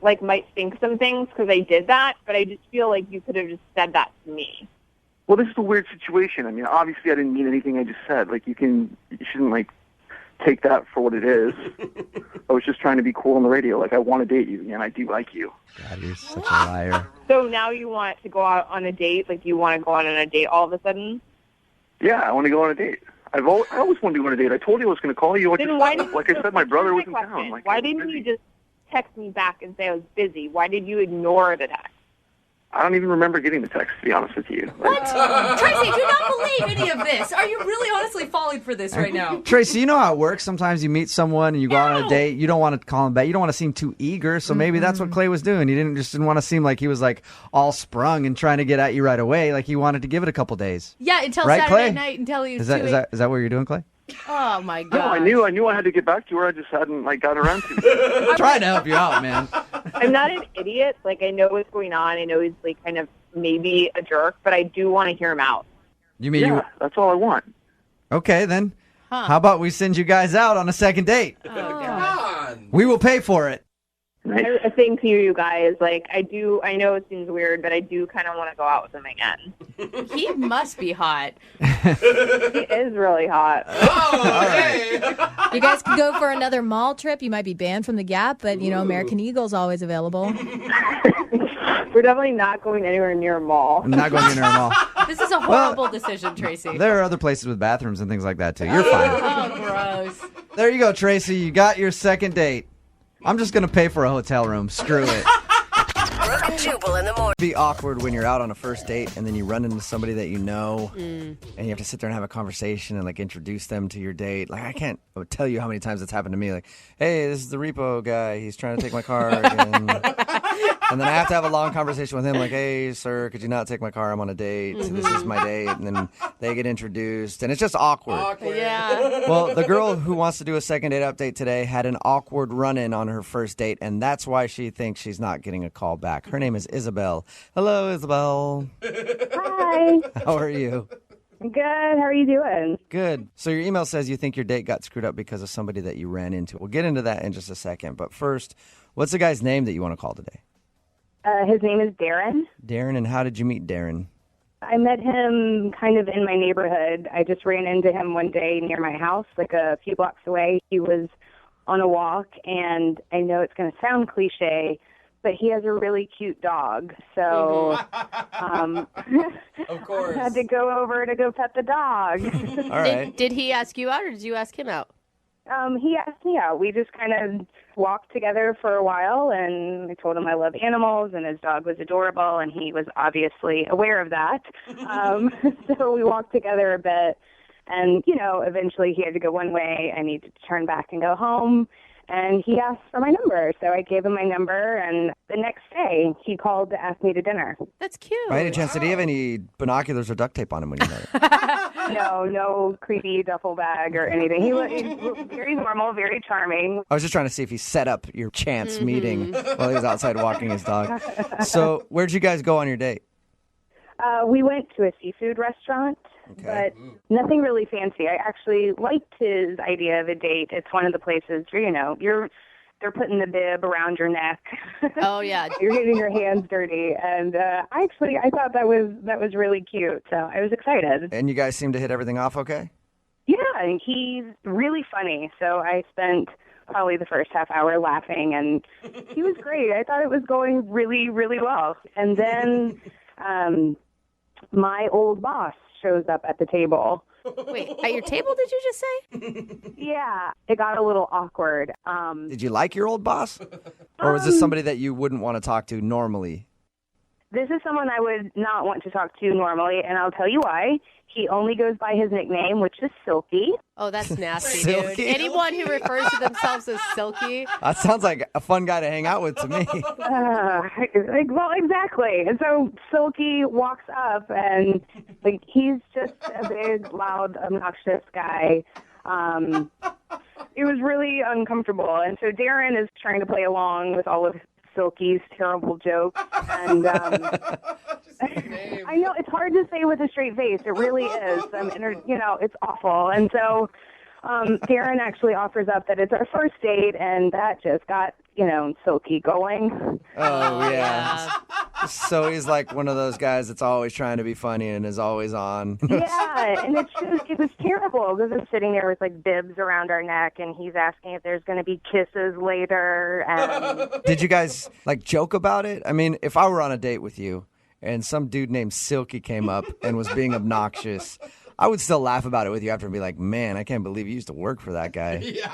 like, might think some things because I did that, but I just feel like you could have just said that to me. Well, this is a weird situation. I mean, obviously I didn't mean anything I just said. Like, you shouldn't, like, take that for what it is. I was just trying to be cool on the radio. Like, I want to date you, and I do like you. God, you're such a liar. So now you want to go out on a date? Like, you want to go out on a date all of a sudden? Yeah, I want to go on a date. I always wanted to go on a date. I told you I was going to call you. Then why didn't like I said, my brother was in town. Like, why didn't you just text me back and say I was busy? Why did you ignore the text? I don't even remember getting the text, to be honest with you. What? Tracy, do not believe any of this. Are you really honestly falling for this right now? Tracy, you know how it works. Sometimes you meet someone and you go on a date. You don't want to call him back. You don't want to seem too eager. So maybe that's what Clay was doing. He didn't want to seem like he was like all sprung and trying to get at you right away. Like he wanted to give it a couple days. Yeah, until Right, Saturday Clay? night until he was Is that what you're doing, Clay? Oh my god. No, I knew I had to get back to her. I just hadn't like got around to it. Trying to help you out, man. I'm not an idiot. Like, I know what's going on. I know he's like kind of maybe a jerk, but I do want to hear him out. You mean you? That's all I want. Okay, then. How about we send you guys out on a second date? Oh, Come God. on. We will pay for it. I think to you guys, like, I know it seems weird, but I do kind of want to go out with him again. He must be hot. He is really hot. Oh, hey. You guys could go for another mall trip. You might be banned from the Gap, but, American Eagle's always available. We're definitely not going anywhere near a mall. I'm not going in there at all. This is a horrible decision, Tracy. There are other places with bathrooms and things like that, too. You're fine. Oh, gross. There you go, Tracy. You got your second date. I'm just going to pay for a hotel room. Screw it. Brooke and Jubal in the morning. It'd be awkward when you're out on a first date and then you run into somebody that you know and you have to sit there and have a conversation and like introduce them to your date. Like I can't tell you how many times it's happened to me. Like, hey, this is the repo guy. He's trying to take my car again. And then I have to have a long conversation with him like, hey, sir, could you not take my car? I'm on a date. This is my date. And then they get introduced and it's just awkward. Yeah. Well, the girl who wants to do a second date update today had an awkward run-in on her first date, and that's why she thinks she's not getting a call back. Her name is Isabel. Hello, Isabel. Hi. How are you? Good. How are you doing? Good. So your email says you think your date got screwed up because of somebody that you ran into. We'll get into that in just a second. But first, what's the guy's name that you want to call today? His name is Darren. Darren, and how did you meet Darren? I met him kind of in my neighborhood. I just ran into him one day near my house, like a few blocks away. He was on a walk, and I know it's going to sound cliche, but he has a really cute dog. So Of course. I had to go over to go pet the dog. All right. Did he ask you out or did you ask him out? He asked me out. We just kind of walked together for a while, and I told him I love animals, and his dog was adorable, and he was obviously aware of that. So we walked together a bit, and, eventually he had to go one way. I needed to turn back and go home, and he asked for my number. So I gave him my number, and the next day he called to ask me to dinner. That's cute. By any chance, did he have any binoculars or duct tape on him when you met him? No creepy duffel bag or anything. He was very normal, very charming. I was just trying to see if he set up your chance meeting while he was outside walking his dog. So where'd you guys go on your date? We went to a seafood restaurant, but nothing really fancy. I actually liked his idea of a date. It's one of the places where, they're putting the bib around your neck. Oh, yeah. You're getting your hands dirty. And I thought that was really cute. So I was excited. And you guys seem to hit everything off okay? Yeah, and he's really funny. So I spent probably the first half hour laughing, and he was great. I thought it was going really, really well. And then my old boss shows up at the table. Wait, at your table, did you just say? Yeah, it got a little awkward. Did you like your old boss? Or was this somebody that you wouldn't want to talk to normally? This is someone I would not want to talk to normally, and I'll tell you why. He only goes by his nickname, which is Silky. Oh, that's nasty, Silky? dude. Anyone who refers to themselves as Silky. That sounds like a fun guy to hang out with to me. Well, exactly. And so Silky walks up, and he's just a big, loud, obnoxious guy. It was really uncomfortable. And so Darren is trying to play along with all of Silky's terrible jokes. And I know it's hard to say with a straight face. It really is. It's awful. And so Darren actually offers up that it's our first date, and that just got, Silky going. Oh, yeah. So he's like one of those guys that's always trying to be funny and is always on. Yeah, and it was terrible because I'm sitting there with bibs around our neck, and he's asking if there's going to be kisses later. And Did you guys joke about it? I mean, if I were on a date with you and some dude named Silky came up and was being obnoxious, I would still laugh about it with you after and be like, man, I can't believe you used to work for that guy. Yeah.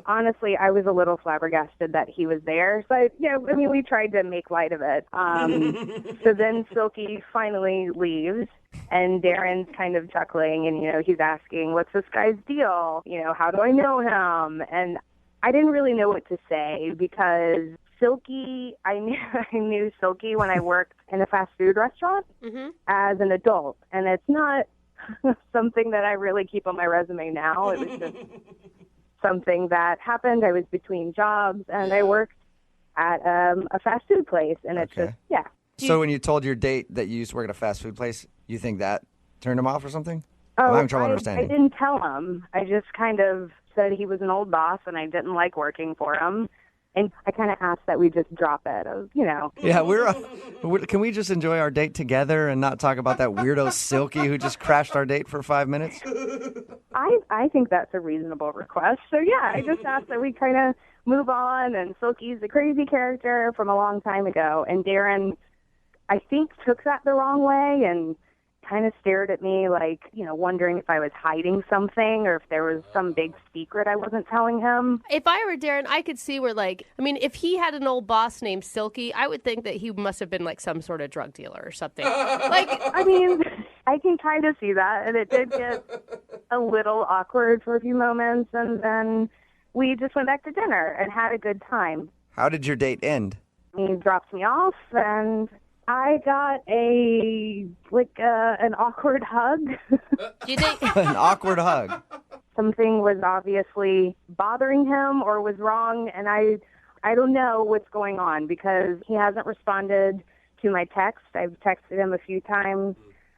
Honestly, I was a little flabbergasted that he was there. So, we tried to make light of it. So then Silky finally leaves, and Darren's kind of chuckling, and, he's asking, what's this guy's deal? How do I know him? And I didn't really know what to say because Silky, I knew Silky when I worked in a fast food restaurant as an adult, and it's not something that I really keep on my resume now. It was just something that happened. I was between jobs, and I worked at a fast food place, and it's just, yeah. So when you told your date that you used to work at a fast food place, you think that turned him off or something? Oh, I'm having trouble understanding. I didn't tell him. I just kind of said he was an old boss, and I didn't like working for him. And I kind of asked that we just drop it. Yeah, can we just enjoy our date together and not talk about that weirdo Silky who just crashed our date for 5 minutes? I think that's a reasonable request. So, yeah, I just asked that we kind of move on. And Silky's a crazy character from a long time ago. And Darren, I think, took that the wrong way and kind of stared at me like, wondering if I was hiding something or if there was some big secret I wasn't telling him. If I were Darren, I could see where, if he had an old boss named Silky, I would think that he must have been like some sort of drug dealer or something. I can kind of see that, and it did get a little awkward for a few moments, and then we just went back to dinner and had a good time. How did your date end? He drops me off, and I got an awkward hug. Do you think An awkward hug? Something was obviously bothering him or was wrong, and I don't know what's going on because he hasn't responded to my text. I've texted him a few times,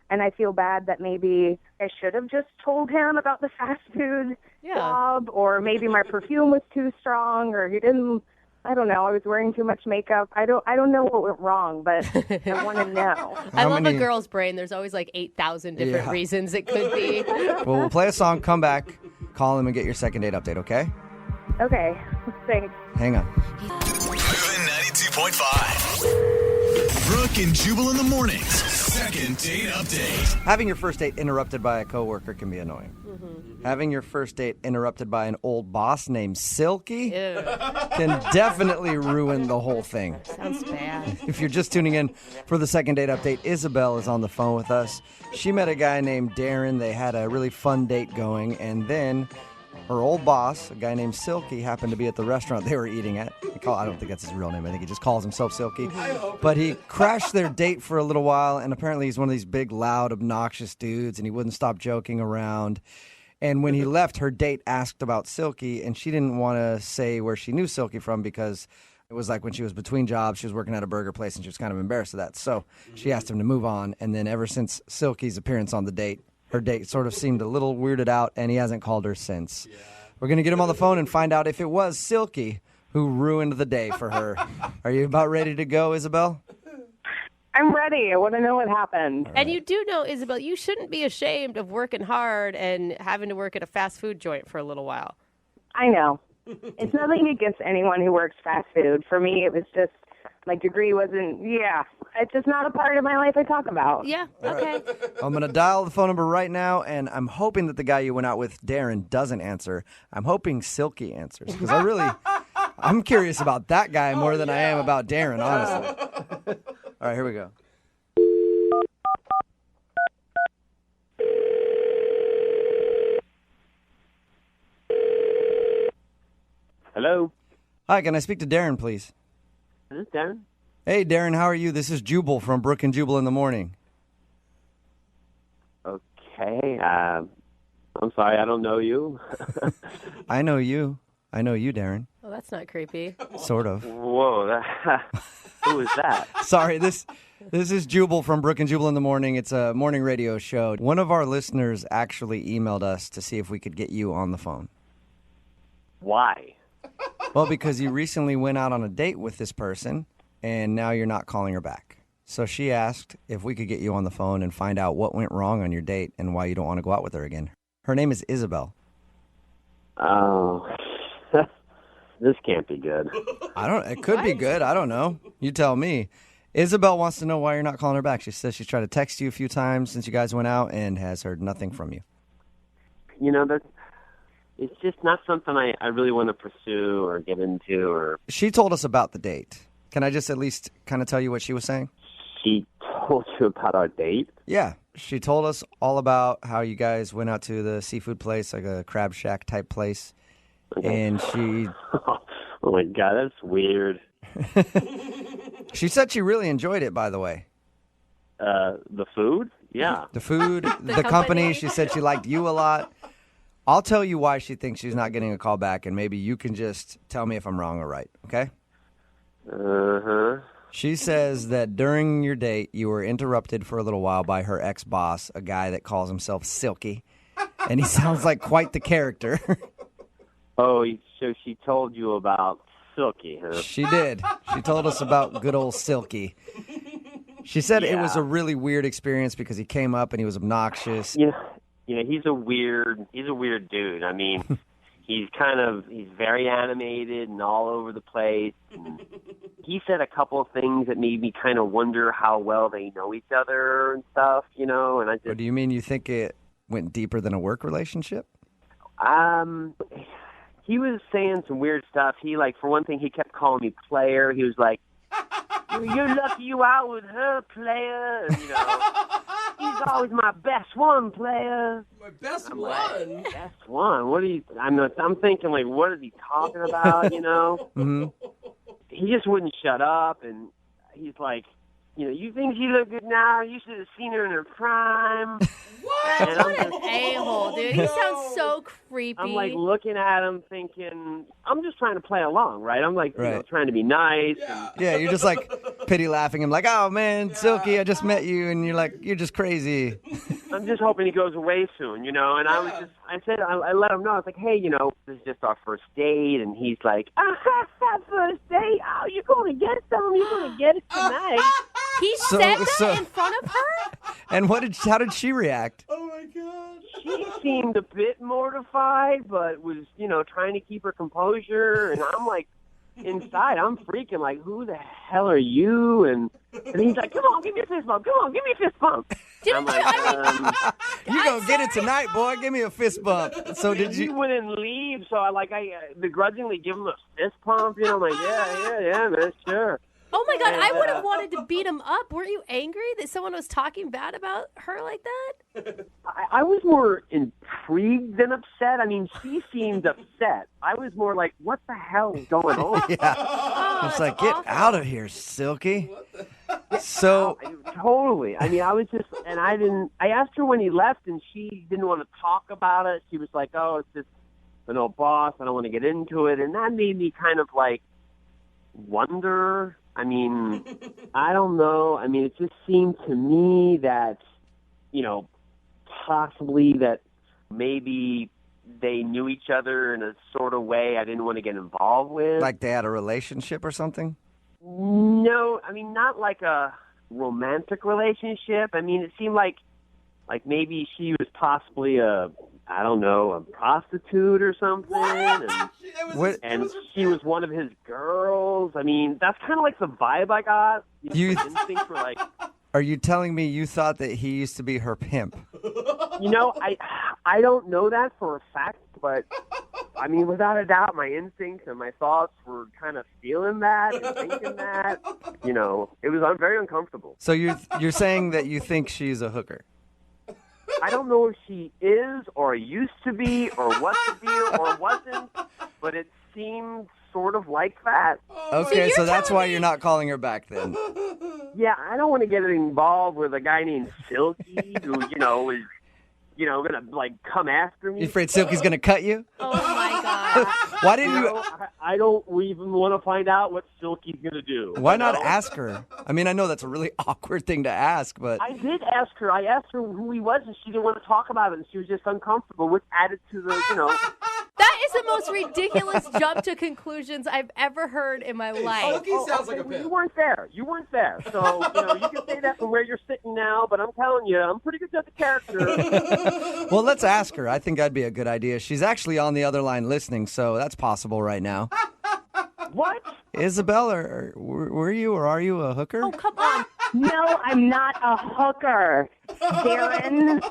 and I feel bad that maybe I should have just told him about the fast food job, or maybe my perfume was too strong, or he didn't. I don't know. I was wearing too much makeup. I don't know what went wrong, but I want to know. I love a girl's brain. There's always 8,000 different reasons it could be. Well, we'll play a song, come back, call him, and get your second date update, okay? Okay. Thanks. Hang on. Moving 92.5. Brooke and Jubal in the mornings. Second date update. Having your first date interrupted by a coworker can be annoying. Having your first date interrupted by an old boss named Silky can definitely ruin the whole thing. Sounds bad. If you're just tuning in for the second date update, Isabel is on the phone with us. She met a guy named Darren. They had a really fun date going, and then her old boss, a guy named Silky, happened to be at the restaurant they were eating at. I don't think that's his real name. I think he just calls himself Silky. But he crashed their date for a little while, and apparently he's one of these big, loud, obnoxious dudes, and he wouldn't stop joking around. And when he left, her date asked about Silky, and she didn't want to say where she knew Silky from because it was like when she was between jobs, she was working at a burger place, and she was kind of embarrassed of that. So she asked him to move on, and then ever since Silky's appearance on the date, her date sort of seemed a little weirded out, and he hasn't called her since. We're going to get him on the phone and find out if it was Silky who ruined the day for her. Are you about ready to go, Isabel? I'm ready. I want to know what happened. And you do know, Isabel, you shouldn't be ashamed of working hard and having to work at a fast food joint for a little while. I know. It's nothing against anyone who works fast food. For me, it was just, my degree wasn't, it's just not a part of my life I talk about. Yeah, okay. I'm going to dial the phone number right now, and I'm hoping that the guy you went out with, Darren, doesn't answer. I'm hoping Silky answers, because I'm curious about that guy more than I am about Darren, honestly. All right, here we go. Hello? Hi, can I speak to Darren, please? Is this Darren? Hey, Darren, how are you? This is Jubal from Brooke and Jubal in the morning. Okay, I'm sorry, I don't know you. I know you. I know you, Darren. Well, that's not creepy. Sort of. Whoa, who is that? Sorry, this is Jubal from Brooke and Jubal in the morning. It's a morning radio show. One of our listeners actually emailed us to see if we could get you on the phone. Why? Well, because you recently went out on a date with this person, and now you're not calling her back. So she asked if we could get you on the phone and find out what went wrong on your date and why you don't want to go out with her again. Her name is Isabel. Oh, this can't be good. It could be good. I don't know. You tell me. Isabel wants to know why you're not calling her back. She says she's tried to text you a few times since you guys went out and has heard nothing from you. It's just not something I really want to pursue or get into. She told us about the date. Can I just at least kind of tell you what she was saying? She told you about our date? Yeah. She told us all about how you guys went out to the seafood place, like a crab shack type place. Okay. And she... Oh, my God, that's weird. She said she really enjoyed it, by the way. The food? Yeah. The food, the company. She said she liked you a lot. I'll tell you why she thinks she's not getting a call back, and maybe you can just tell me if I'm wrong or right, okay? Uh-huh. She says that during your date, you were interrupted for a little while by her ex-boss, a guy that calls himself Silky, and he sounds like quite the character. Oh, so she told you about Silky, huh? She did. She told us about good old Silky. She said it was a really weird experience because he came up and he was obnoxious. He's a weird dude. I mean, he's very animated and all over the place. And he said a couple of things that made me kind of wonder how well they know each other and stuff, you know. And I just. Or do you mean you think it went deeper than a work relationship? He was saying some weird stuff. He, like, for one thing, he kept calling me player. He was like, "You're lucky you out with her, player." And, you know, he's always my best one, player. My best one? Like, best one? What are you... I'm thinking, like, what is he talking about, you know? Mm-hmm. He just wouldn't shut up, and he's like, you know, you think she look good now? You should have seen her in her prime. What? What an a-hole, dude. He sounds so creepy. I'm like looking at him thinking, I'm just trying to play along, right? I'm like, you know, trying to be nice. Yeah. Yeah, you're just like pity laughing him like, oh man, Silky, I just met you, and you're like, you're just crazy. I'm just hoping he goes away soon, you know. And I let him know. I was like, hey, you know, this is just our first date. And he's like, first date? Oh, you're going to get some? You're going to get it tonight. He said that in front of her? And how did she react? Oh my God. She seemed a bit mortified, but was, you know, trying to keep her composure. And I'm like, inside, I'm freaking like, who the hell are you? And he's like, come on, give me a fist bump. Come on, give me a fist bump. I'm like, you gonna get it tonight, boy. Give me a fist bump. So did you? He wouldn't leave, so I begrudgingly give him a fist pump. You know, I'm like, yeah, man, sure. Oh my God, I would have wanted to beat him up. Weren't you angry that someone was talking bad about her like that? I was more intrigued than upset. I mean, she seemed upset. I was more like, what the hell is going on? Yeah. It's like, get out of here, Silky. So totally. I mean, I was just, and I asked her when he left, and she didn't want to talk about it. She was like, oh, it's just an old boss. I don't want to get into it. And that made me kind of like wonder. I mean, I don't know. I mean, it just seemed to me that, you know, possibly that maybe they knew each other in a sort of way I didn't want to get involved with. Like they had a relationship or something? No, I mean, not like a romantic relationship. I mean, it seemed like maybe she was possibly a prostitute or something. And she was one of his girls. I mean, that's kind of like the vibe I got. You instincts were like... Are you telling me you thought that he used to be her pimp? You know, I don't know that for a fact, but I mean, without a doubt, my instincts and my thoughts were kind of feeling that and thinking that. You know, it was very uncomfortable. So you're saying that you think she's a hooker? I don't know if she is or used to be or what the deal or wasn't, but it seemed sort of like that. Okay, so that's why you're not calling her back then. Yeah, I don't want to get involved with a guy named Silky who, you know, is, you know, going to, like, come after me. You afraid Silky's going to cut you? Oh, my God. Why didn't you... I don't even want to find out what Silky's going to do. Why not ask her? I mean, I know that's a really awkward thing to ask, but... I did ask her. I asked her who he was, and she didn't want to talk about it, and she was just uncomfortable, which added to the, you know... That is the most ridiculous jump to conclusions I've ever heard in my life. Silky sounds like a pimp. You weren't there. So, you know, you can say that from where you're sitting now, but I'm telling you, I'm pretty good at the character. Well, let's ask her. I think that'd be a good idea. She's actually on the other line listening, so that's possible right now. What? Isabel, were you or are you a hooker? Oh, come on. No, I'm not a hooker, Darren.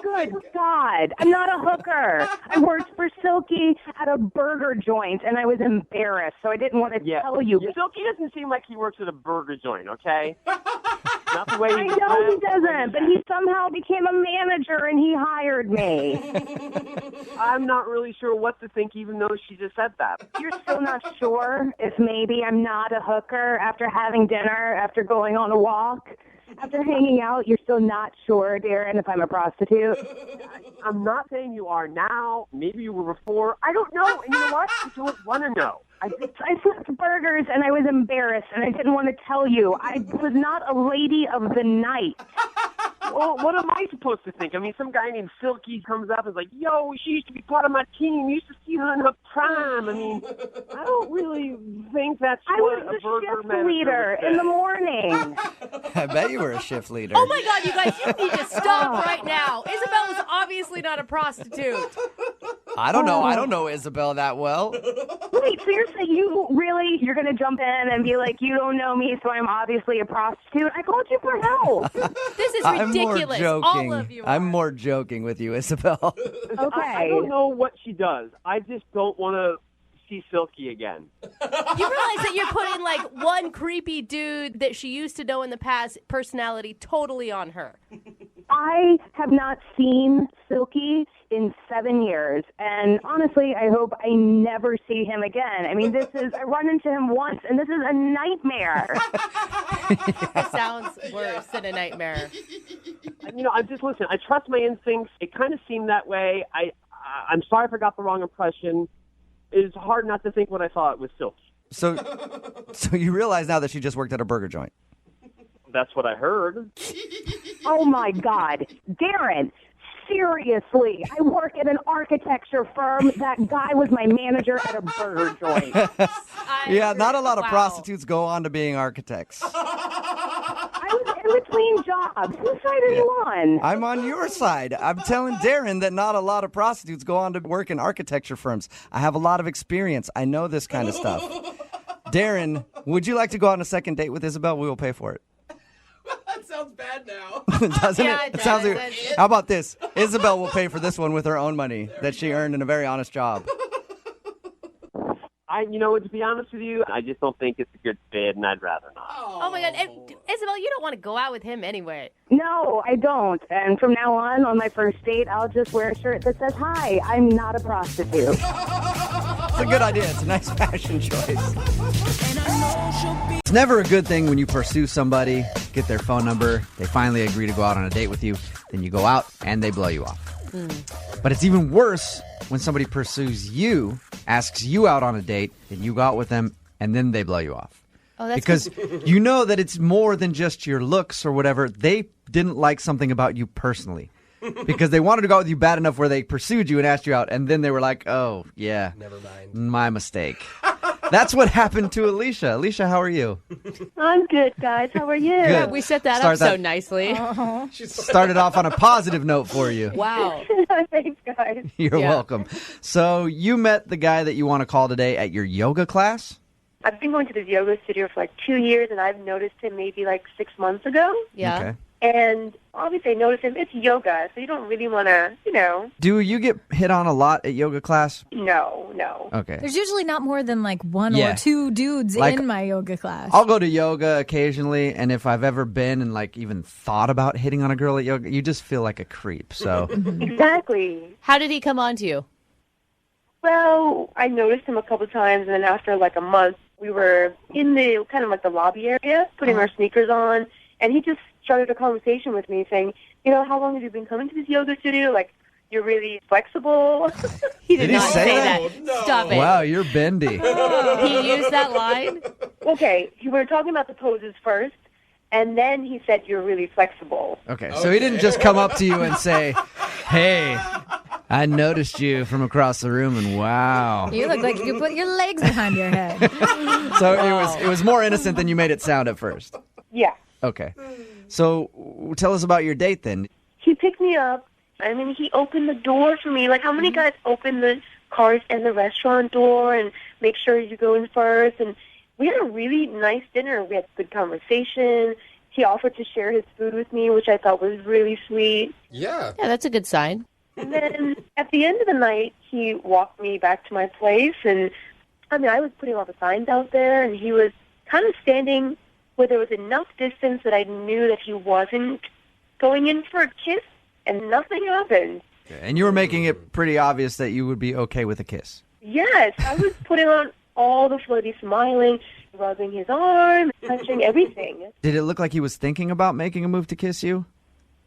Good God. I'm not a hooker. I worked for Silky at a burger joint, and I was embarrassed, so I didn't want to tell you. Silky doesn't seem like he works at a burger joint, okay? Not the way I know he doesn't, but he somehow became a manager, and he hired me. I'm not really sure what to think, even though she just said that. You're still not sure if maybe I'm not a hooker after having dinner, after going on a walk? After hanging out, you're still not sure, Darren, if I'm a prostitute? I'm not saying you are now. Maybe you were before. I don't know. And you know what? I don't want to know. I flipped burgers, and I was embarrassed, and I didn't want to tell you. I was not a lady of the night. Well, what am I supposed to think? I mean, some guy named Silky comes up and is like, yo, she used to be part of my team. You used to see her in her prime. I mean, I don't really think that's what a burger manager would say. I was the shift leader in the morning. I bet you were a shift leader. Oh, my God, you guys, you need to stop right now. Isabel was obviously not a prostitute. I don't know. I don't know Isabel that well. Wait, so you're saying you're going to jump in and be like, you don't know me, so I'm obviously a prostitute? I called you for help. This is I'm ridiculous. more joking. All of you are. I'm more joking with you, Isabel. Okay. I don't know what she does. I just don't want to see Silky again. You realize that you're putting like one creepy dude that she used to know in the past personality totally on her. I have not seen Silky in 7 years, and honestly, I hope I never see him again. I mean, I run into him once, and this is a nightmare. It sounds worse than a nightmare. I'm just listen. I trust my instincts. It kind of seemed that way. I'm sorry if I got the wrong impression. It's hard not to think what I thought was Silky. So you realize now that she just worked at a burger joint. That's what I heard. Oh, my God. Darren, seriously, I work at an architecture firm. That guy was my manager at a burger joint. Yeah, not a lot of prostitutes go on to being architects. I was in between jobs. Whose side are you on? I'm on your side. I'm telling Darren that not a lot of prostitutes go on to work in architecture firms. I have a lot of experience. I know this kind of stuff. Darren, would you like to go on a second date with Isabel? We will pay for it. That sounds bad now. Doesn't Yeah, it? it Sounds does. like, how about this? Isabel will pay for this one with her own money that she earned in a very honest job. To be honest with you, I just don't think it's a good fit, and I'd rather not. Oh my God. And, Isabel, you don't want to go out with him anyway. No, I don't. And from now on my first date, I'll just wear a shirt that says, "Hi, I'm not a prostitute." It's a good idea. It's a nice fashion choice. It's never a good thing when you pursue somebody, get their phone number, they finally agree to go out on a date with you, then you go out and they blow you off. But it's even worse when somebody pursues you, asks you out on a date, and you go out with them, and then they blow you off. Oh, that's because you know that it's more than just your looks or whatever. They didn't like something about you personally. Because they wanted to go out with you bad enough where they pursued you and asked you out, and then they were like, oh, yeah, Never mind. my mistake. That's what happened to Alicia. Alicia, how are you? I'm good, guys. How are you? Good. We set that Start up so that- nicely. Started off on a positive note for you. Wow. Thanks, guys. You're Yeah. welcome. So you met the guy that you want to call today at your yoga class? I've been going to this yoga studio for like 2 years, and I've noticed him maybe like 6 months ago. Yeah. Okay. And obviously I noticed him. It's yoga, so you don't really want to, Do you get hit on a lot at yoga class? No. Okay. There's usually not more than like one Yeah. or two dudes Like, in my yoga class. I'll go to yoga occasionally, and if I've ever been and like even thought about hitting on a girl at yoga, you just feel like a creep. So Exactly. How did he come on to you? Well, I noticed him a couple times, and then after like a month, we were in the kind of like the lobby area, putting our sneakers on, and he just started a conversation with me saying, how long have you been coming to this yoga studio? Like, you're really flexible. He did he not say say that? that. No. Stop it. wow, you're bendy. He used that line? Okay, we were talking about the poses first, and then he said, you're really flexible. Okay, so he didn't just come up to you and say, hey, I noticed you from across the room, and wow. You look like you could put your legs behind your head. So it was more innocent than you made it sound at first. Yeah. Okay. So tell us about your date then. He picked me up. I mean, he opened the door for me. Like, how many guys open the cars and the restaurant door and make sure you go in first? And we had a really nice dinner. We had good conversation. He offered to share his food with me, which I thought was really sweet. Yeah. Yeah, that's a good sign. And then at the end of the night, he walked me back to my place. And, I mean, I was putting all the signs out there, and he was kind of standing where there was enough distance that I knew that he wasn't going in for a kiss, and nothing happened. And you were making it pretty obvious that you would be okay with a kiss. Yes, I was putting on all the flirty smiling, rubbing his arm, touching everything. Did it look like he was thinking about making a move to kiss you?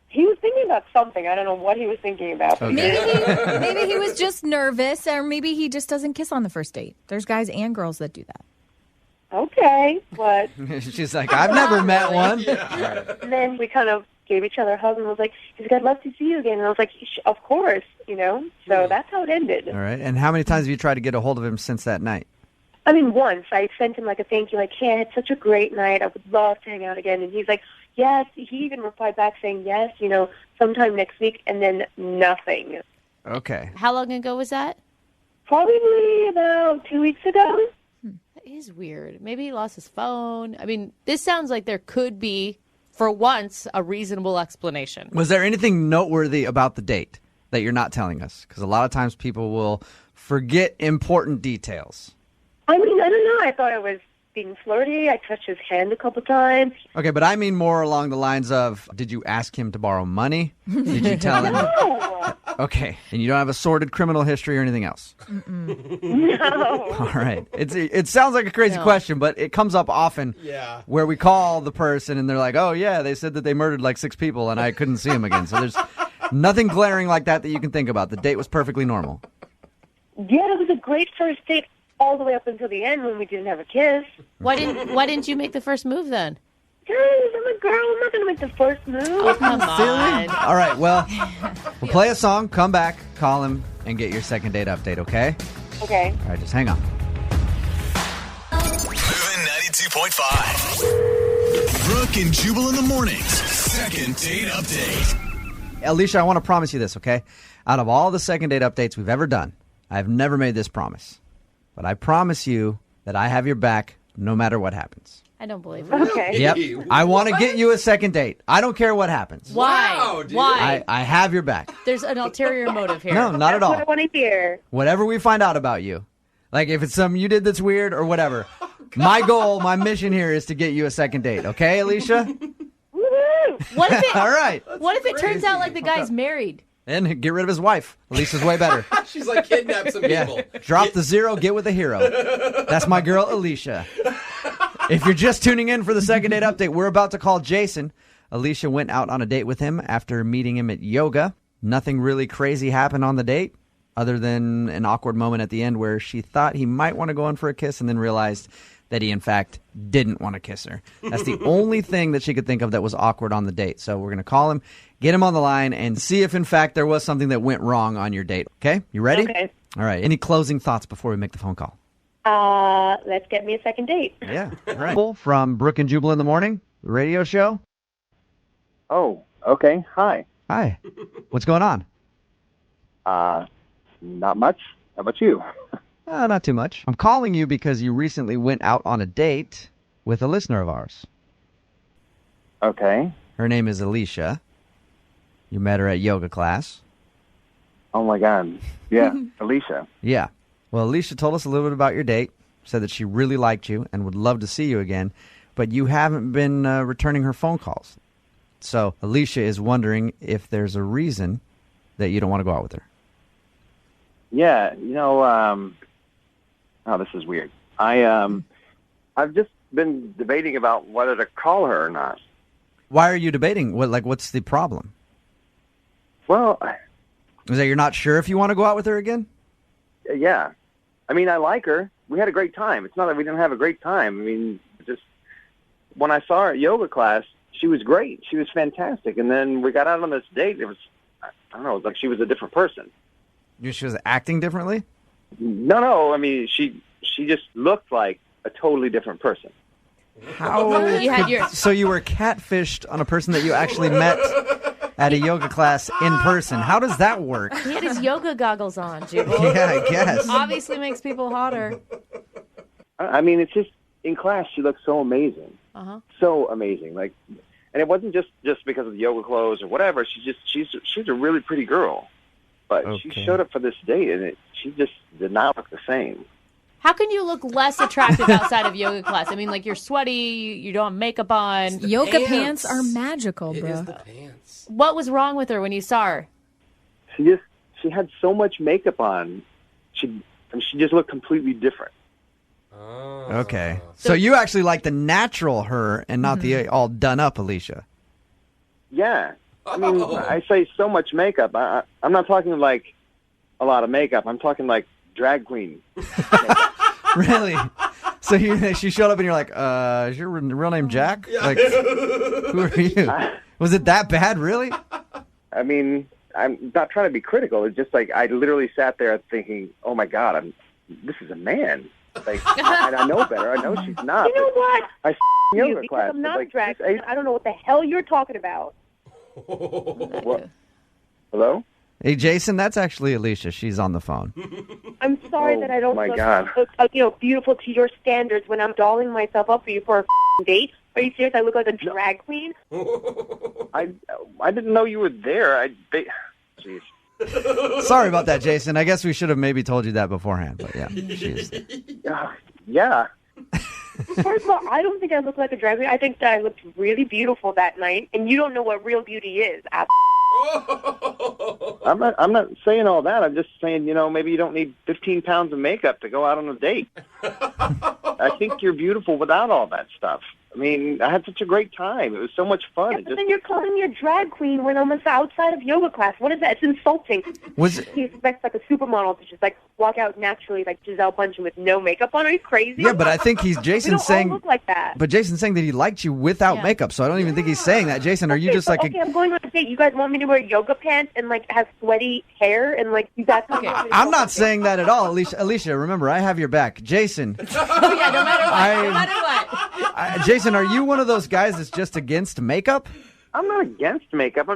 He was thinking about something. I don't know what he was thinking about. Okay. Maybe he was just nervous, or maybe he just doesn't kiss on the first date. There's guys and girls that do that. Okay, but She's like, I've never met one. and then we kind of gave each other a hug and was like, he's like, I'd love to see you again. And I was like, of course, So that's how it ended. All right. And how many times have you tried to get a hold of him since that night? I mean, once I sent him like a thank you, like, hey, I had such a great night. I would love to hang out again. And he's like, yes. He even replied back saying, yes, sometime next week, and then nothing. Okay. How long ago was that? Probably about 2 weeks ago. That is weird. Maybe he lost his phone. I mean, this sounds like there could be, for once, a reasonable explanation. Was there anything noteworthy about the date that you're not telling us? Because a lot of times people will forget important details. I mean, I don't know. I thought I was being flirty. I touched his hand a couple times. Okay, but I mean more along the lines of, did you ask him to borrow money? Did you tell him? No. Okay, and you don't have a sordid criminal history or anything else? No. All right. It sounds like a crazy question, but it comes up often where we call the person and they're like, oh, yeah, they said that they murdered like 6 people and I couldn't see them again. So there's nothing glaring like that you can think about. The date was perfectly normal. Yeah, it was a great first date all the way up until the end when we didn't have a kiss. Why didn't you make the first move then? Guys, I'm a girl. I'm not going to make the first move. Oh, come on. All right, well, we'll play a song, come back, call him, and get your second date update, okay? Okay. All right, just hang on. Moving 92.5. Brooke and Jubal in the mornings. Second date update. Alicia, I want to promise you this, okay? Out of all the second date updates we've ever done, I've never made this promise. But I promise you that I have your back no matter what happens. I don't believe it. Okay. Yep. I want to get you a second date. I don't care what happens. Why? Wow, dude. Why? I have your back. There's an ulterior motive here. No, not at That's what I all. want to hear. Whatever we find out about you, like if it's something you did that's weird or whatever, my goal, my mission here is to get you a second date. Okay, Alicia? Woohoo! What if it, All right. What if it turns out like the guy's married? And get rid of his wife. Alicia's way better. She's like, kidnap some people. Yeah. Drop the zero, get with a hero. That's my girl, Alicia. If you're just tuning in for the second date update, we're about to call Jason. Alicia went out on a date with him after meeting him at yoga. Nothing really crazy happened on the date other than an awkward moment at the end where she thought he might want to go in for a kiss and then realized that he, in fact, didn't want to kiss her. That's the only thing that she could think of that was awkward on the date. So we're going to call him, get him on the line, and see if, in fact, there was something that went wrong on your date. Okay? You ready? Okay. All right. Any closing thoughts before we make the phone call? Let's get me a second date. Yeah. All right. From Brooke and Jubal in the Morning, the radio show. Oh, okay. Hi. Hi. What's going on? Not much. How about you? Not too much. I'm calling you because you recently went out on a date with a listener of ours. Okay. Her name is Alicia. You met her at yoga class. Oh my God. Yeah, Alicia. Yeah. Well, Alicia told us a little bit about your date, said that she really liked you and would love to see you again, but you haven't been returning her phone calls. So Alicia is wondering if there's a reason that you don't want to go out with her. Yeah, oh, this is weird. I've just been debating about whether to call her or not. Why are you debating? What's the problem? Well, Is that you're not sure if you want to go out with her again? yeah. I mean, I like her. We had a great time. It's not that we didn't have a great time. I mean, just when I saw her at yoga class, she was great. She was fantastic. And then we got out on this date. It was, I don't know, it was like she was a different person. She was acting differently? No. I mean, she just looked like a totally different person. How? You had your- So you were catfished on a person that you actually met at a yoga class in person. How does that work? He had his yoga goggles on, Jubal. Yeah, I guess. Obviously makes people hotter. I mean, it's just in class she looked so amazing, so amazing. Like, and it wasn't just because of the yoga clothes or whatever. She's a really pretty girl, but she showed up for this date and she just did not look the same. How can you look less attractive outside of yoga class? I mean, like, you're sweaty, you don't have makeup on. Yoga pants are magical, bro. It is the pants. What was wrong with her when you saw her? She had so much makeup on. She just looked completely different. Oh. Okay. So you actually like the natural her and not the all done up Alicia. Yeah. I mean, I say so much makeup. I'm not talking like a lot of makeup. I'm talking like drag queen. Really? So she showed up and you're like, is your real name Jack? Like, who are you? Was it that bad, really? I mean, I'm not trying to be critical. It's just like I literally sat there thinking, oh my God, this is a man. Like, and I know better. I know she's not. You know what? I You, yoga because class. I'm not like, drag queen. I don't know what the hell you're talking about. What? Hello? Hey, Jason, that's actually Alicia. She's on the phone. I'm sorry that I don't my God. look beautiful to your standards when I'm dolling myself up for you for a date. Are you serious? I look like a drag queen? I didn't know you were there. Jeez. Sorry about that, Jason. I guess we should have maybe told you that beforehand. But yeah, she's... Yeah. First of all, I don't think I look like a drag queen. I think that I looked really beautiful that night, and you don't know what real beauty is. I'm not saying all that. I'm just saying, maybe you don't need 15 pounds of makeup to go out on a date. I think you're beautiful without all that stuff. I mean, I had such a great time. It was so much fun. Yeah, but then you're calling me a drag queen when I'm outside of yoga class. What is that? It's insulting. He expects like a supermodel to just walk out naturally like Giselle Bundchen with no makeup on. Are you crazy? Yeah, but I think Jason's saying... all look like that. But Jason's saying that he liked you without makeup, so I don't even think he's saying that. Jason, are you just like... Okay, I'm going on a date. You guys want me to wear yoga pants and have sweaty hair and you got... Okay. I'm not saying that at all, Alicia, remember, I have your back. Jason. Oh, yeah, no matter what. Jason, are you one of those guys that's just against makeup? I'm not against makeup.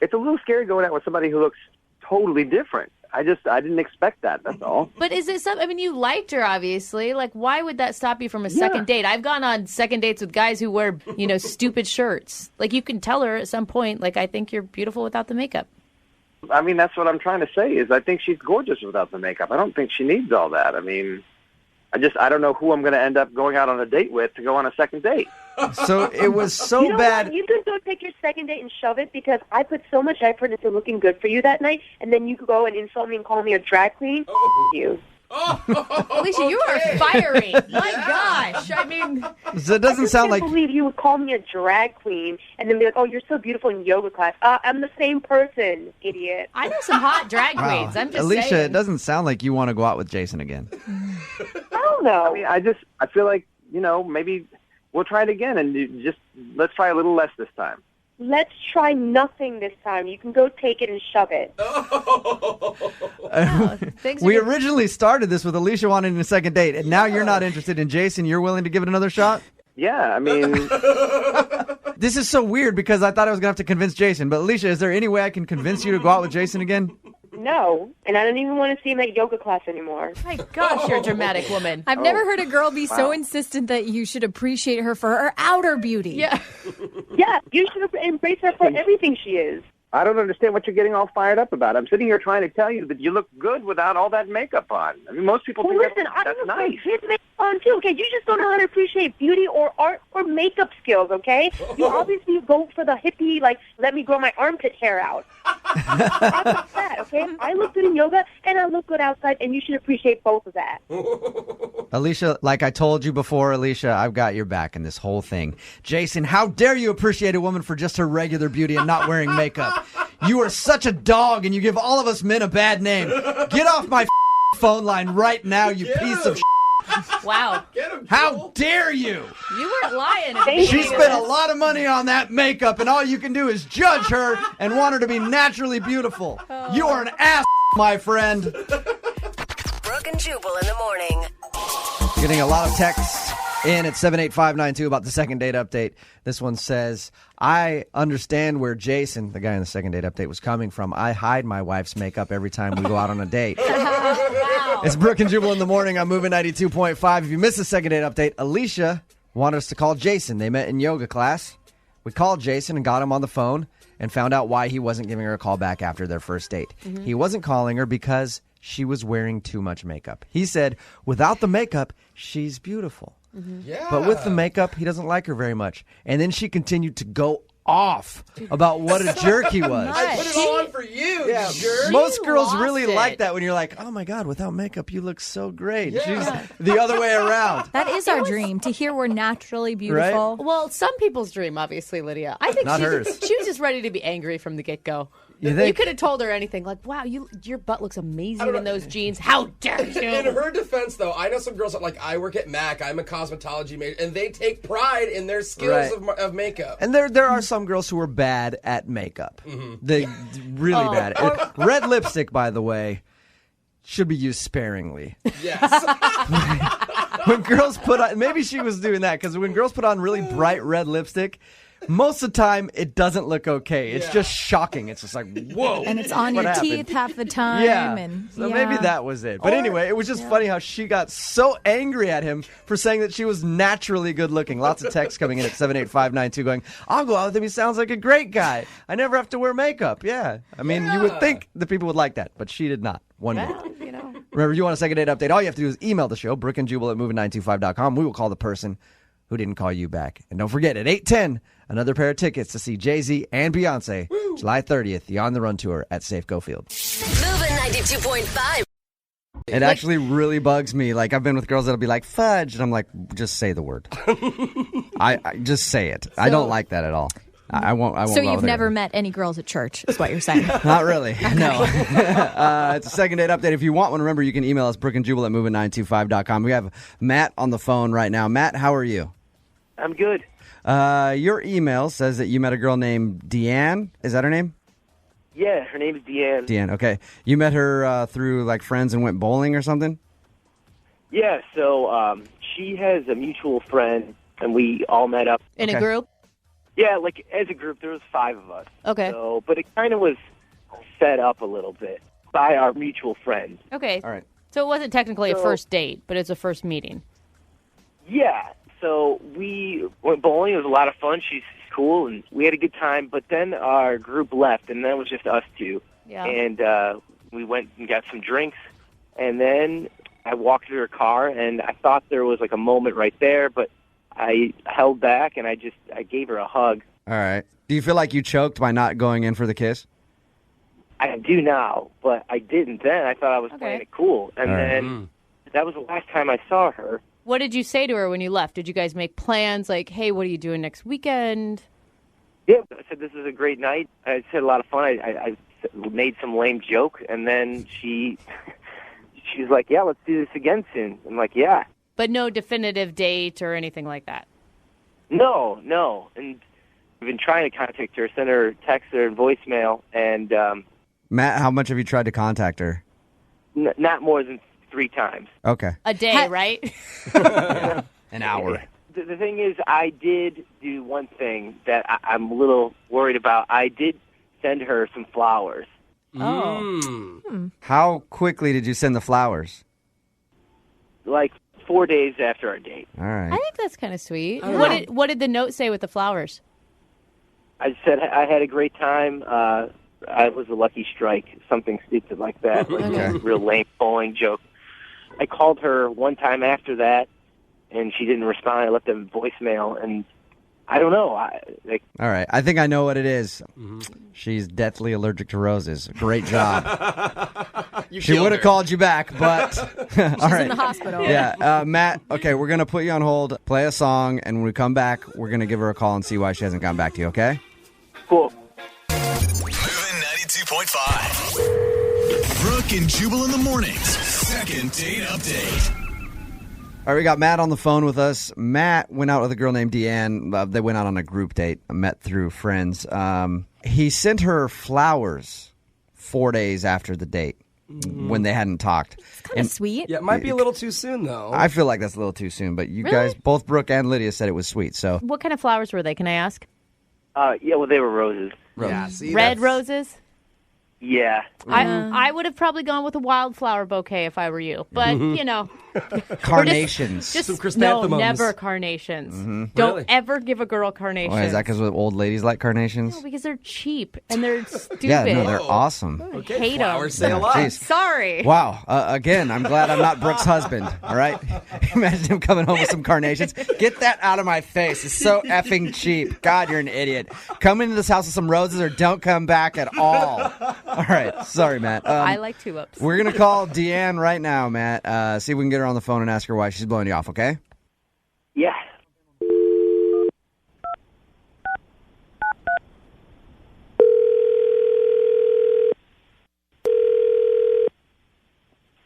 It's a little scary going out with somebody who looks totally different. I didn't expect that. That's all. But is it something? I mean, you liked her, obviously. Why would that stop you from a second date? I've gone on second dates with guys who wear, stupid shirts. You can tell her at some point, I think you're beautiful without the makeup. I mean, that's what I'm trying to say is I think she's gorgeous without the makeup. I don't think she needs all that. I mean, I don't know who I'm going to end up going out on a date with to go on a second date. So it was so bad. What? You can go take your second date and shove it because I put so much effort into looking good for you that night, and then you could go and insult me and call me a drag queen. You. Alicia, you are fiery. My gosh. I mean... So it doesn't sound like... I can't believe you would call me a drag queen and then be like, oh, you're so beautiful in yoga class. I'm the same person, idiot. I know some hot drag queens. I'm just Alicia, saying. It doesn't sound like you want to go out with Jason again. I don't know. I mean, I feel like, maybe we'll try it again and let's try a little less this time. Let's try nothing this time. You can go take it and shove it. We originally started this with Alicia wanting a second date, and now you're not interested in Jason. You're willing to give it another shot? Yeah, I mean... This is so weird because I thought I was going to have to convince Jason. But Alicia, is there any way I can convince you to go out with Jason again? No, and I don't even want to see him at yoga class anymore. My gosh, you're a dramatic woman. I've never heard a girl be so insistent that you should appreciate her for her outer beauty. Yeah. Yeah, you should embrace her for everything she is. I don't understand what you're getting all fired up about. I'm sitting here trying to tell you that you look good without all that makeup on. I mean, most people think that's nice. Kids make on too, okay? You just don't know how to appreciate beauty or art or makeup skills, okay? You obviously go for the hippie, let me grow my armpit hair out. I'm not that, okay? I look good in yoga and I look good outside, and you should appreciate both of that. Alicia, like I told you before, Alicia, I've got your back in this whole thing. Jason, how dare you appreciate a woman for just her regular beauty and not wearing makeup? You are such a dog, and you give all of us men a bad name. Get off my phone line right now, you piece of Wow. How dare you? You weren't lying. She spent a lot of money on that makeup, and all you can do is judge her and want her to be naturally beautiful. You are an ass, my friend. Brooke and Jubal in the morning. Getting a lot of texts in at 78592 about the second date update. This one says, I understand where Jason, the guy in the second date update, was coming from. I hide my wife's makeup every time we go out on a date. Wow. It's Brooke and Jubal in the morning. I'm moving 92.5. If you missed the second date update, Alicia wanted us to call Jason. They met in yoga class. We called Jason and got him on the phone and found out why he wasn't giving her a call back after their first date. Mm-hmm. He wasn't calling her because she was wearing too much makeup. He said, without the makeup, she's beautiful. Mm-hmm. Yeah. But with the makeup, he doesn't like her very much. And then she continued to go off about what a jerk he was. I put it on for you, jerk. Most girls really like that when you're like, oh my God, without makeup, you look so great. Yeah. She's the other way around. That is our dream, to hear we're naturally beautiful. Right? Well, some people's dream, obviously, Lydia. I think Not hers. She was just ready to be angry from the get-go. You could have told her anything like, wow, your butt looks amazing in those jeans. How dare you? In her defense, though, I know some girls that, I work at MAC, I'm a cosmetology major, and they take pride in their skills of makeup. And there are some girls who are bad at makeup. Mm-hmm. They really bad. Red lipstick, by the way, should be used sparingly. Yes. When girls put on, maybe she was doing that, because when girls put on really bright red lipstick, most of the time it doesn't look okay. It's just shocking. It's just like, whoa. And it's on what your happened? teeth half the time. Yeah. And, So maybe that was it. But anyway, it was just funny how she got so angry at him for saying that she was naturally good looking. Lots of texts coming in at 78592 going, I'll go out with him. He sounds like a great guy. I never have to wear makeup. Yeah. I mean, you would think the people would like that, but she did not. One bit. Remember, if you want a second date update, all you have to do is email the show, Brooke and Jubal at moving925.com. We will call the person who didn't call you back. And don't forget, at 8:10, another pair of tickets to see Jay-Z and Beyonce, July 30th, the On the Run tour at Safeco Field. Moving 92.5. It actually really bugs me. Like, I've been with girls that'll be like, fudge. And I'm like, just say the word. I just say it. I don't like that at all. I won't. So you've never met any girls at church, is what you're saying? Not really. No. It's a second date update. If you want one, remember you can email us, Brooke and Jubal at moving925.com. We have Matt on the phone right now. Matt, how are you? I'm good. Your email says that you met a girl named Deanne. Is that her name? Yeah, her name is Deanne. Deanne, okay. You met her through, like, friends and went bowling or something? Yeah, so she has a mutual friend, and we all met up. In a group? Yeah, like, as a group, there was 5 of us. Okay. So, but it kind of was set up a little bit by our mutual friend. Okay. All right. So it wasn't technically a first date, but it's a first meeting. Yeah, so we went bowling. It was a lot of fun. She's cool, and we had a good time. But then our group left, and then it was just us two. Yeah. And we went and got some drinks, and then I walked to her car, and I thought there was like a moment right there, but I held back, and I gave her a hug. All right. Do you feel like you choked by not going in for the kiss? I do now, but I didn't then. I thought I was playing it cool. And then that was the last time I saw her. What did you say to her when you left? Did you guys make plans like, hey, what are you doing next weekend? Yeah, I said, this is a great night. I had a lot of fun. I made some lame joke, and then she's like, yeah, let's do this again soon. I'm like, yeah. But no definitive date or anything like that? No. And I've been trying to contact her, send her text or voicemail, and... Matt, how much have you tried to contact her? Not more than 3 times. Okay. A day, right? An hour. The thing is, I did do one thing that I'm a little worried about. I did send her some flowers. Oh. How quickly did you send the flowers? Like 4 days after our date. All right. I think that's kind of sweet. Yeah. What did the note say with the flowers? I said I had a great time. I was a lucky strike, something stupid like that, like a real lame bowling joke. I called her one time after that, and she didn't respond. I left a voicemail, and I don't know. All right. I think I know what it is. She's deathly allergic to roses. Great job. She would have called you back, but... She's in the hospital. Yeah. Matt, okay, we're going to put you on hold, play a song, and when we come back, we're going to give her a call and see why she hasn't gotten back to you, okay? Cool. Moving 92.5. Brooke and Jubal in the mornings. Second date update. All right, we got Matt on the phone with us. Matt went out with a girl named Deanne. They went out on a group date, met through friends. He sent her flowers 4 days after the date when they hadn't talked. It's kind of sweet. Yeah, it might be a little too soon, though. I feel like that's a little too soon, but you Really? guys, both Brooke and Lydia, said it was sweet. So What kind of flowers were they, can I ask? Yeah, well, they were roses. Yeah, see, Red roses? Yeah. I would have probably gone with a wildflower bouquet if I were you. But, you know. carnations. Just Some chrysanthemums. No, never carnations. Don't Really? ever give a girl carnations. Why, is that because old ladies like carnations? No, because they're cheap and they're stupid. Yeah, no, they're awesome. Okay, hate flowers 'em. say a lot. Jeez. Sorry. Wow. Again, I'm glad I'm not Brooke's husband. All right? Imagine him coming home with some carnations. Get that out of my face. It's so effing cheap. God, you're an idiot. Come into this house with some roses or don't come back at all. All right. Sorry, Matt. I like tulips. We're going to call Deanne right now, Matt. See if we can get her on the phone and ask her why she's blowing you off, okay? Yeah.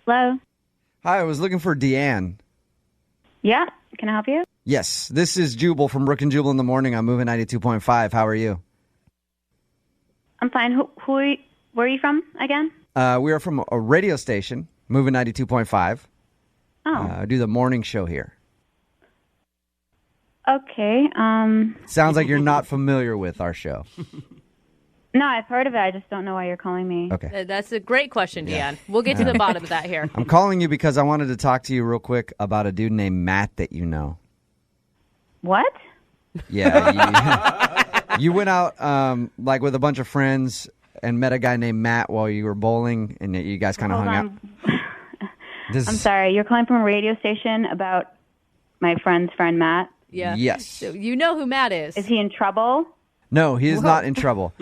Hello? Hi, I was looking for Deanne. Yeah, can I help you? Yes, this is Jubal from Brooke and Jubal in the morning. I'm moving 92.5. How are you? I'm fine. Where are you from again? We are from a radio station, moving 92.5. Oh. I do the morning show here. Okay. Sounds like you're not familiar with our show. No, I've heard of it. I just don't know why you're calling me. Okay. That's a great question, Deanne. We'll get to the bottom of that here. I'm calling you because I wanted to talk to you real quick about a dude named Matt that you know. What? Yeah. You went out like with a bunch of friends and met a guy named Matt while you were bowling, and you guys kind of hung out. I'm sorry. You're calling from a radio station about my friend's friend Matt? Yeah. Yes. So you know who Matt is. Is he in trouble? No, he is not in trouble.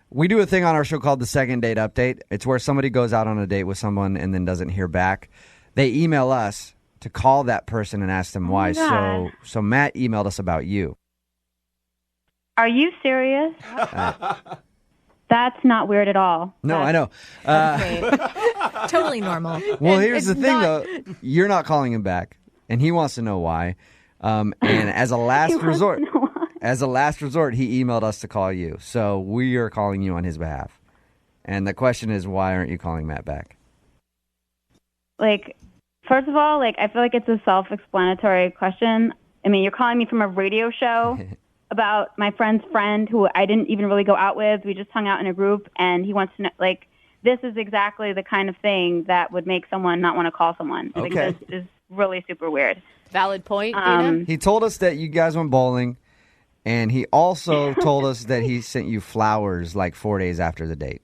We do a thing on our show called the Second Date Update. It's where somebody goes out on a date with someone and then doesn't hear back. They email us to call that person and ask them why. God. So Matt emailed us about you. Are you serious? That's not weird at all. No, I know. Totally normal. Well, here's the thing, though. You're not calling him back, and he wants to know why. And as a last resort, he emailed us to call you. So we are calling you on his behalf. And the question is, why aren't you calling Matt back? Like, first of all, like I feel like it's a self-explanatory question. I mean, you're calling me from a radio show about my friend's friend who I didn't even really go out with. We just hung out in a group, and he wants to know, like, this is exactly the kind of thing that would make someone not want to call someone. Okay. Like, this is really super weird. Valid point, Dina. He told us that you guys went bowling, and he also told us that he sent you flowers like 4 days after the date.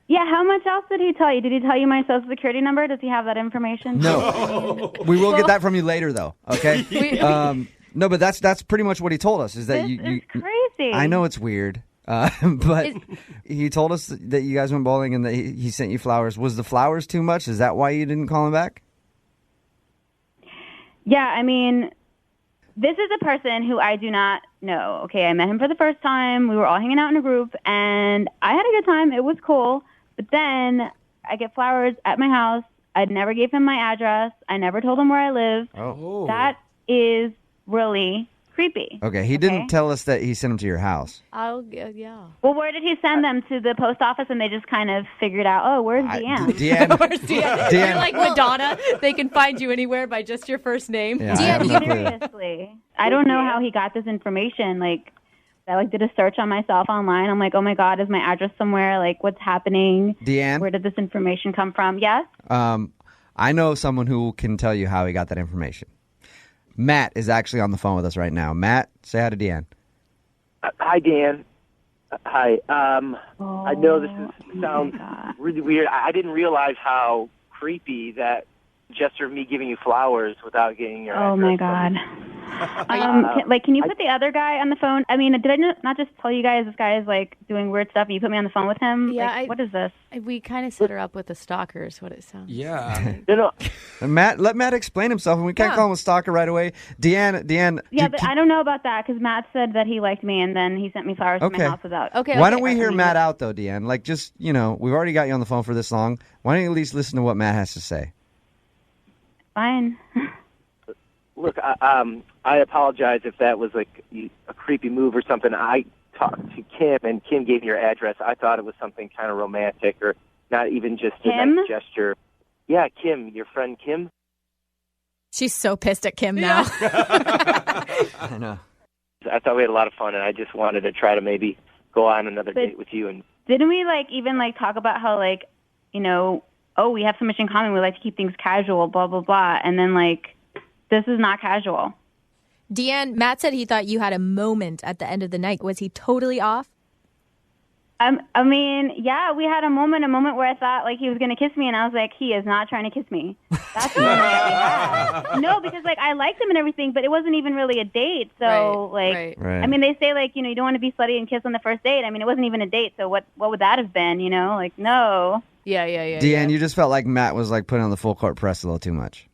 Yeah, how much else did he tell you? Did he tell you my social security number? Does he have that information? No. We will get that from you later, though, okay? No, but that's pretty much what he told us, is that This you is crazy. I know it's weird, but he told us that you guys went bowling and that he sent you flowers. Was the flowers too much? Is that why you didn't call him back? Yeah, I mean, this is a person who I do not know. Okay, I met him for the first time. We were all hanging out in a group, and I had a good time. It was cool. But then I get flowers at my house. I never gave him my address. I never told him where I live. Oh. That is really creepy. Okay, he didn't tell us that he sent them to your house. Yeah. Well, where did he send them? To the post office, and they just kind of figured out, oh, where's Deanne? Where's Deanne? You're like Madonna. They can find you anywhere by just your first name. Yeah, Seriously. I don't know how he got this information. Like, I did a search on myself online. I'm like, oh my God, is my address somewhere? Like, what's happening? Deanne? Where did this information come from? Yes? I know someone who can tell you how he got that information. Matt is actually on the phone with us right now. Matt, say hi to Deanne. Hi, Dan. Hi. I know this sounds really weird. I didn't realize how creepy that gesture of me giving you flowers without getting your Oh my God. Can you put the other guy on the phone? I mean, did I not just tell you guys this guy is doing weird stuff and you put me on the phone with him? Yeah, what is this? We kind of set her up with a stalker is what it sounds like. Yeah. Let Matt explain himself, and we can't call him a stalker right away. Deanne. Yeah, but I don't know about that because Matt said that he liked me and then he sent me flowers to my house without. Why don't we hear Matt out, though, Deanne? Like, just, we've already got you on the phone for this long. Why don't you at least listen to what Matt has to say? Fine. Look, I apologize if that was a creepy move or something. I talked to Kim, and Kim gave me your address. I thought it was something kind of romantic or not even just a nice gesture. Yeah, Kim, your friend Kim. She's so pissed at Kim now. I know. I thought we had a lot of fun, and I just wanted to try to maybe go on another date with you. And didn't we even talk about how we have so much in common. We like to keep things casual, blah blah blah, and then this is not casual. Deanne, Matt said he thought you had a moment at the end of the night. Was he totally off? I mean, yeah, we had a moment where I thought he was going to kiss me, and I was like, he is not trying to kiss me. That's the moment that we had. No, because I liked him and everything, but it wasn't even really a date. So Right. I mean, they say you don't want to be slutty and kiss on the first date. I mean, it wasn't even a date. So what would that have been? No. Yeah. Deanne, you just felt like Matt was putting on the full court press a little too much.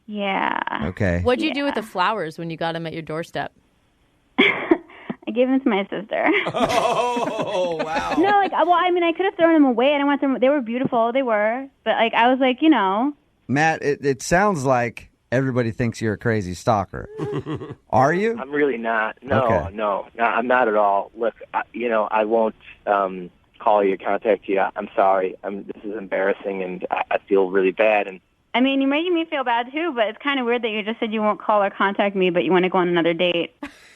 Yeah. Okay. What'd you do with the flowers when you got them at your doorstep? I gave them to my sister. Oh, wow. No, I mean, I could have thrown them away. I didn't want them. They were beautiful. They were. But, I was like, Matt, it sounds like everybody thinks you're a crazy stalker. Are you? I'm really not. No, Okay. no, I'm not at all. Look, I won't call you, contact you. I'm sorry. This is embarrassing, and I feel really bad. And I mean, you're making me feel bad too, but it's kind of weird that you just said you won't call or contact me, but you want to go on another date.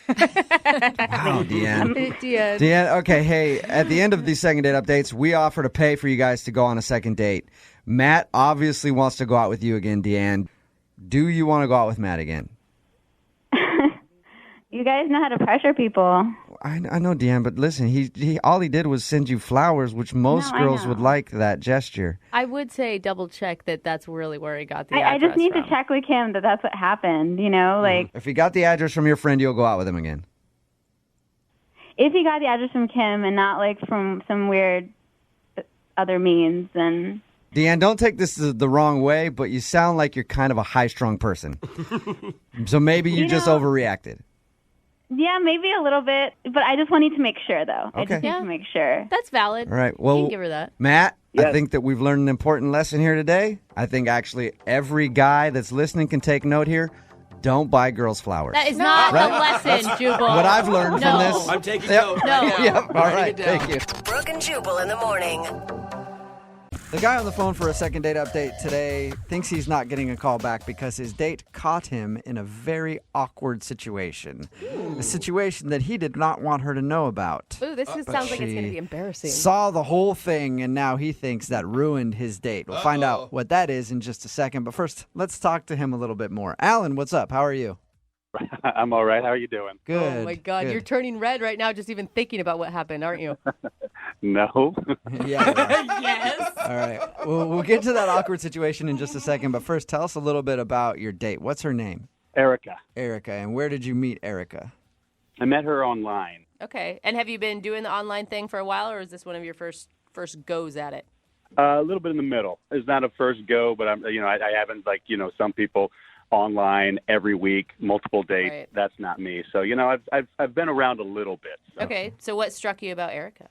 Wow, Deanne. Deanne, okay, hey, at the end of these second date updates, we offer to pay for you guys to go on a second date. Matt obviously wants to go out with you again, Deanne. Do you want to go out with Matt again? You guys know how to pressure people. I know, Deanne, but listen, he all he did was send you flowers, which most girls would like that gesture. I would say double check that that's really where he got the I address just need from. to check with him that that's what happened, you know? Like, If he got the address from your friend, you'll go out with him again. if he got the address from Kim and not, like, from some weird other means, then... Deanne, don't take this the wrong way, but you sound like you're kind of a high-strung person. So maybe you just overreacted. Yeah, maybe a little bit, but I just wanted to make sure, though. I Okay. just need to make sure. That's valid. All right. Well, you can give her that. Matt, I Yes. think that we've learned an important lesson here today. I think actually every guy that's listening can take note here. Don't buy girls flowers. That is not Right? the lesson, Jubal. What I've learned from this. I'm taking Yep. note. No. Right now. Yep. All Writing right. it down. Thank you. Brooke and Jubal in the morning. The guy on the phone for a second date update today thinks he's not getting a call back because his date caught him in a very awkward situation. A situation that he did not want her to know about. Ooh, this sounds like it's going to be embarrassing. Saw the whole thing, and now he thinks that ruined his date. We'll find out what that is in just a second. But first, let's talk to him a little bit more. Alan, what's up? How are you? I'm all right. How are you doing? Good. Oh, my God. good. You're turning red right now just even thinking about what happened, aren't you? No. Yeah. Yes. All right. We'll get to that awkward situation in just a second. But first, tell us a little bit about your date. What's her name? Erica. Erica. And where did you meet Erica? I met her online. Okay. And have you been doing the online thing for a while, or is this one of your first goes at it? A little bit in the middle. It's not a first go, but I haven't some people online every week, multiple dates. Right. That's not me. So I've been around a little bit. So. Okay. So what struck you about Erica?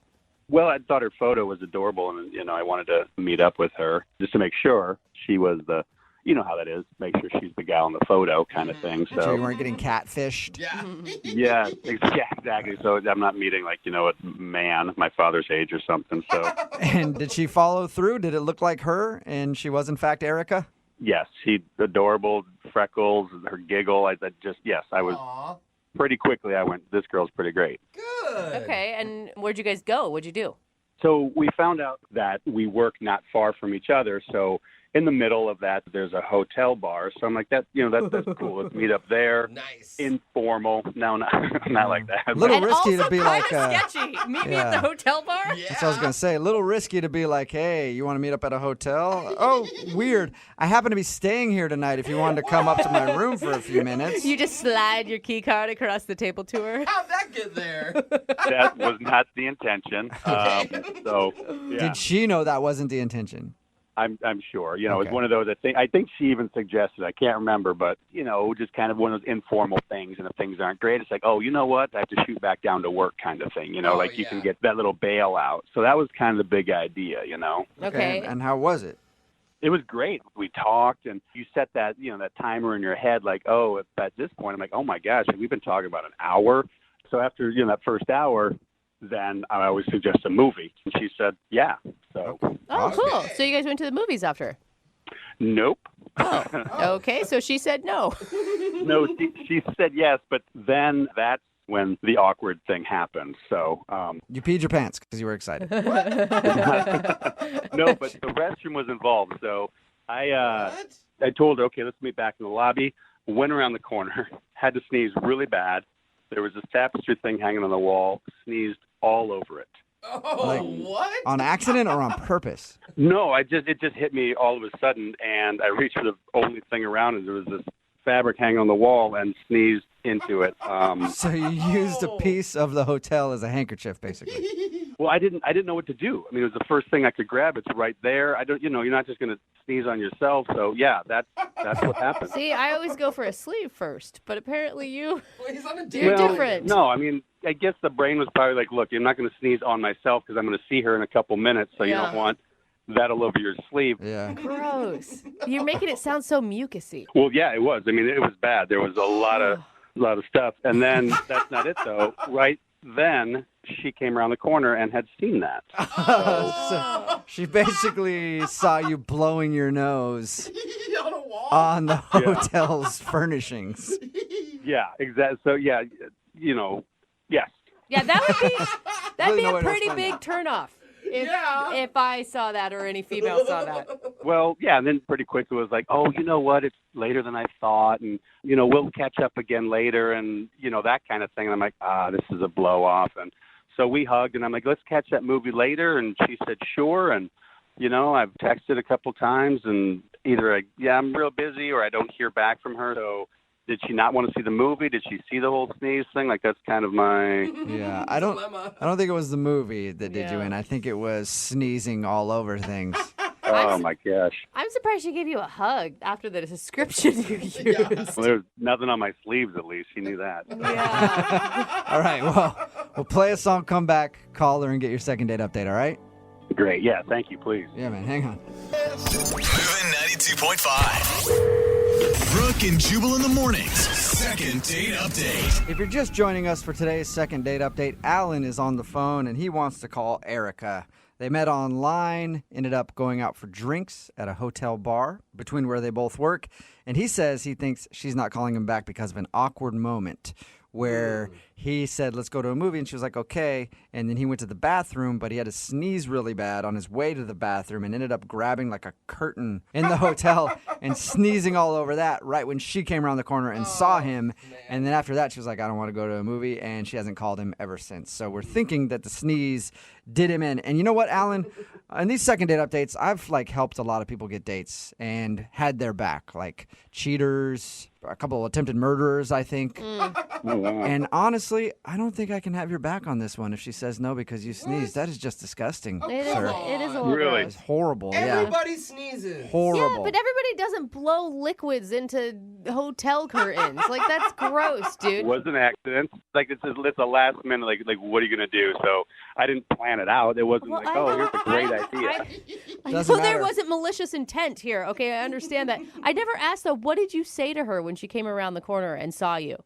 Well, I thought her photo was adorable, and I wanted to meet up with her just to make sure she was the. You know how that is. Make sure she's the gal in the photo kind of thing. So So you weren't getting catfished? Yeah. yeah, exactly. So I'm not meeting a man my father's age or something. So And did she follow through? Did it look like her and she was in fact Erica? yes, she adorable, freckles, her giggle. I was Aw. pretty quickly. I went, this girl's pretty great. Good. Okay. And where'd you guys go? What'd you do? So we found out that we work not far from each other. So in the middle of that, there's a hotel bar. So I'm like, that's cool. Let's meet up there. Nice. Informal. No, not like that. A little And risky also to be kind like. of sketchy. Meet me at the hotel bar? Yeah. That's what I was going to say. A little risky to be like, hey, you want to meet up at a hotel? Oh, weird. I happen to be staying here tonight if you wanted to come up to my room for a few minutes. You just slide your key card across the table to her. How'd that get there? That was not the intention. So yeah. Did she know that wasn't the intention? I'm sure. It's Okay. one of those. I think she even suggested. I can't remember, but just kind of one of those informal things. And if things aren't great, it's like, oh, you know what? I have to shoot back down to work, kind of thing. You Yeah. can get that little bailout. So that was kind of the big idea. Okay. And how was it? It was great. We talked, and you set that that timer in your head, like, oh, at this point, I'm like, oh my gosh, we've been talking about an hour. So after that first hour, then I always suggest a movie, and she said, yeah. So Oh, cool. So you guys went to the movies after? nope. Okay. So she said no. No, she said yes, but then that's when the awkward thing happened. So, You peed your pants because you were excited. no, but the restroom was involved. So I told her, okay, let's meet back in the lobby. Went around the corner, had to sneeze really bad. There was a tapestry thing hanging on the wall, sneezed all over it. Oh, Like, what? On accident or on purpose? No, it just hit me all of a sudden, and I reached for the only thing around, and there was this fabric hanging on the wall, and sneezed into it. So you used a piece of the hotel as a handkerchief, basically. Well, I didn't know what to do. I mean, it was the first thing I could grab. It's right there. You're not just going to sneeze on yourself. So yeah, that's what happened. See, I always go for a sleeve first, but apparently Well, he's on a date. you're different. No, I mean, I guess the brain was probably like, look, you're not going to sneeze on myself because I'm going to see her in a couple minutes, so you Yeah. don't want that all over your sleeve. Yeah. Gross. You're making it sound so mucusy. Well, yeah, it was. I mean, it was bad. There was a lot of stuff. And then that's not it, though. Right then she came around the corner and had seen that. So she basically saw you blowing your nose on the hotel's furnishings. Yeah, exactly. So, yeah, yes. Yeah, that'd Really be no way a to pretty explain big turnoff if I saw that or any female saw that. Well, yeah, and then pretty quick it was like, oh, you know what? It's later than I thought, and, we'll catch up again later, and, that kind of thing. And I'm like, this is a blow-off. And so we hugged, and I'm like, let's catch that movie later. And she said, sure. And, I've texted a couple times, and either, I'm real busy, or I don't hear back from her. So did she not want to see the movie? Did she see the whole sneeze thing? Like, that's kind of my... Yeah, I don't think it was the movie that did you in. I think it was sneezing all over things. Oh, my gosh. I'm surprised she gave you a hug after the description you used. Well, there's nothing on my sleeves, at least. She knew that. Yeah. All right, well, we'll play a song, come back, call her, and get your second date update, all right? Great. Yeah, thank you, please. Yeah, man, hang on. Moving 92.5. Brooke and Jubal in the mornings. Second date update. If you're just joining us for today's second date update, Alan is on the phone, and he wants to call Erica. They met online, ended up going out for drinks at a hotel bar between where they both work, and he says he thinks she's not calling him back because of an awkward moment where he said, let's go to a movie, and she was like, okay, and then he went to the bathroom, but he had to sneeze really bad on his way to the bathroom and ended up grabbing like a curtain in the hotel and sneezing all over that right when she came around the corner and saw him, and then after that, she was like, I don't want to go to a movie, and she hasn't called him ever since. So we're thinking that the sneeze did him in. And you know what, Alan? In these second date updates, I've helped a lot of people get dates and had their back, like cheaters, a couple of attempted murderers, I think. Oh, wow. And honestly, I don't think I can have your back on this one if she says no because you sneezed. That is just disgusting, sir. It is a little Really? It's horrible. Everybody sneezes. Horrible. Yeah, but everybody doesn't blow liquids into hotel curtains. Like, that's gross, dude. It was an accident. Like, it's a last minute, like what are you going to do? So I didn't plan it out. It wasn't here's a great idea. I Doesn't know there matter. wasn't malicious intent here. Okay, I understand that. I never asked, though, what did you say to her when she came around the corner and saw you?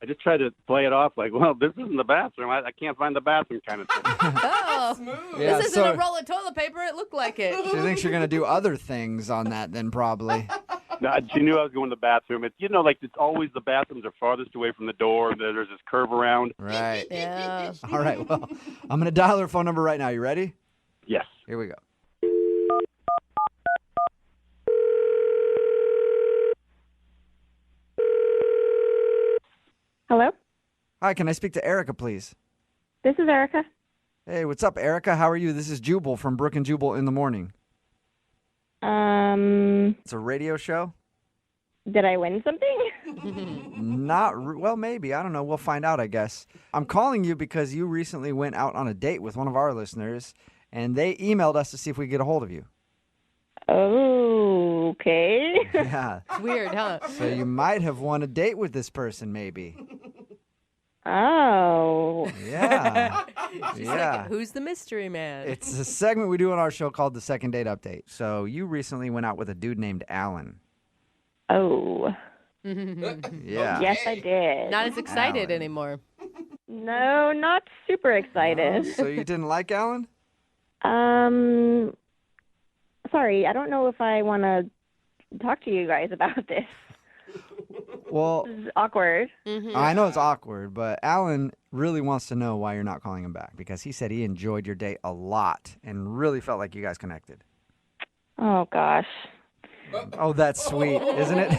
I just tried to play it off like, well, this isn't the bathroom. I can't find the bathroom kind of thing. Oh, Yeah, this isn't so- a roll of toilet paper. It looked like it. She thinks you're going to do other things on that then probably. No, she knew I was going to the bathroom. It's it's always the bathrooms are farthest away from the door. There's this curve around. Right. Yeah. All right, well, I'm going to dial her phone number right now. You ready? Yes. Here we go. Hello? Hi, can I speak to Erica, please? This is Erica. Hey, what's up, Erica? How are you? This is Jubal from Brooke and Jubal in the morning. It's a radio show? Did I win something? Well, maybe. I don't know. We'll find out, I guess. I'm calling you because you recently went out on a date with one of our listeners, and they emailed us to see if we could get a hold of you. Oh, okay. Yeah. Weird, huh? So you might have won a date with this person, maybe. Oh. Yeah. She's Yeah. like, who's the mystery man? It's a segment we do on our show called the Second Date Update. So you recently went out with a dude named Alan. Oh. Yeah. Yes, I did. Not as excited Alan. anymore. No, not super excited. So you didn't like Alan? Sorry, I don't know if I want to talk to you guys about this. Well, This is awkward. I know it's awkward, but Alan really wants to know why you're not calling him back because he said he enjoyed your date a lot and really felt like you guys connected. Oh, gosh. Oh, that's sweet, isn't it?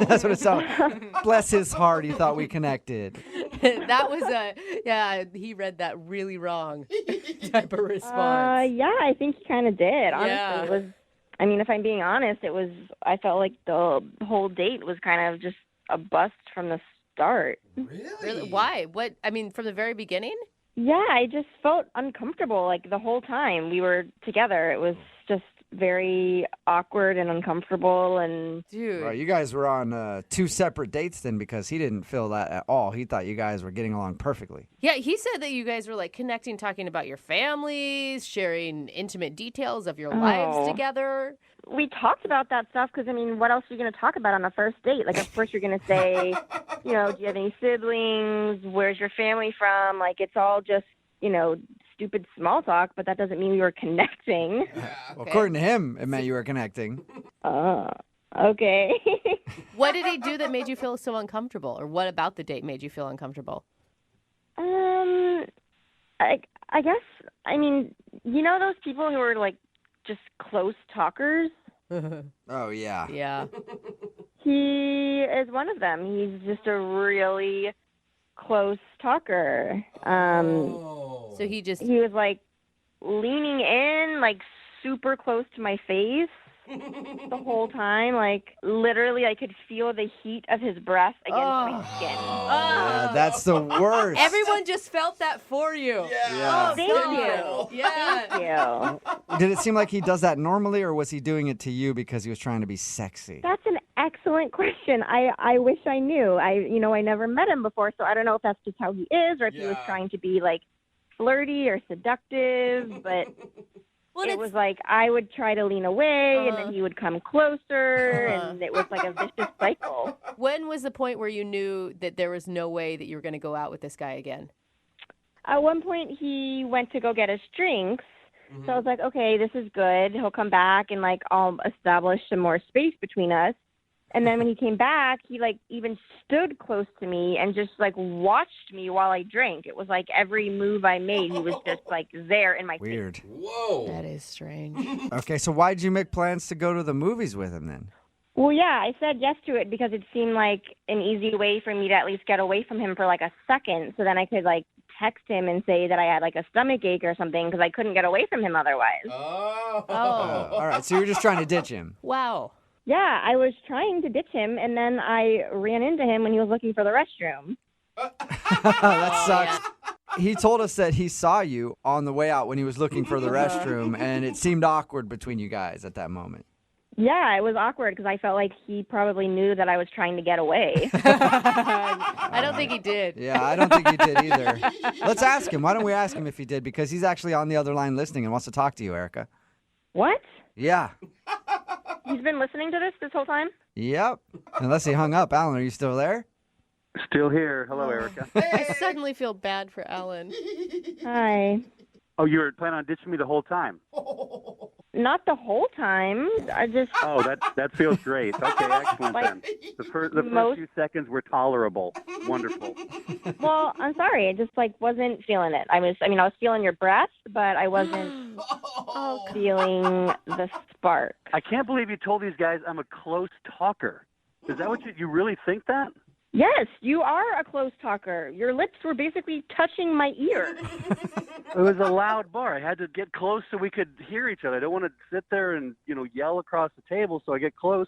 That's what it sounds like. Bless his heart, he thought we connected. That was he read that really wrong type of response. Yeah, I think he kind of did. Honestly, Yeah. it was. I mean, if I'm being honest, I felt like the whole date was kind of just a bust from the start. Really? Why? What? I mean, from the very beginning? Yeah, I just felt uncomfortable like the whole time we were together. It was just very awkward and uncomfortable and Dude. Well, you guys were on two separate dates then because he didn't feel that at all. He thought you guys were getting along perfectly. Yeah, he said that you guys were like connecting, talking about your families, sharing intimate details of your lives together. we talked about that stuff because, I mean, what else are you going to talk about on a first date? Like, of course you're going to say, do you have any siblings? Where's your family from? Like, it's all just, stupid small talk, but that doesn't mean we were connecting. Well, according to him, it meant you were connecting. Okay. What did he do that made you feel so uncomfortable? Or what about the date made you feel uncomfortable? I guess, I mean, those people who are, like, just close talkers? Oh, yeah. Yeah. He is one of them. He's just a really close talker. So he was, like, leaning in, like, super close to my face the whole time. Like, literally, I could feel the heat of his breath against my skin. Yeah, that's the worst. Everyone just felt that for you. Yeah. Thank you. Yeah. Thank you. Did it seem like he does that normally, or was he doing it to you because he was trying to be sexy? That's an excellent question. I wish I knew. I never met him before, so I don't know if that's just how he is or if he was trying to be, like, flirty or seductive, but it was like I would try to lean away and then he would come closer and it was like a vicious cycle. When was the point where you knew that there was no way that you were going to go out with this guy again? At one point he went to go get us drinks. So I was like, okay, this is good. He'll come back and, like, I'll establish some more space between us. And then when he came back, he, like, even stood close to me and just, like, watched me while I drank. It was like every move I made, he was just, like, there in my Weird. face. Whoa. That is strange. Okay, so why'd you make plans to go to the movies with him then? Well, yeah, I said yes to it because it seemed like an easy way for me to at least get away from him for, like, a second. So then I could, like, text him and say that I had, like, a stomach ache or something because I couldn't get away from him otherwise. All right, so you were just trying to ditch him. Wow. Yeah, I was trying to ditch him, and then I ran into him when he was looking for the restroom. That sucks. He told us that he saw you on the way out when he was looking for the restroom, and it seemed awkward between you guys at that moment. Yeah, it was awkward because I felt like he probably knew that I was trying to get away. I don't think he did. Yeah, I don't think he did either. Let's ask him. Why don't we ask him if he did? Because he's actually on the other line listening and wants to talk to you, Erica. What? Yeah. He's been listening to this whole time? Yep. Unless he hung up. Alan, are you still there? Still here. Hello, Erica. I suddenly feel bad for Alan. Hi. Oh, you were planning on ditching me the whole time? Not the whole time. I just... Oh, that feels great. Okay, excellent then. The first few seconds were tolerable. Wonderful. Well, I'm sorry. I just, like, wasn't feeling it. I was feeling your breath, but I wasn't feeling the spark. I can't believe you told these guys I'm a close talker. Is that what you really think that? Yes, you are a close talker. Your lips were basically touching my ear. It was a loud bar. I had to get close so we could hear each other. I don't want to sit there and, yell across the table, so I get close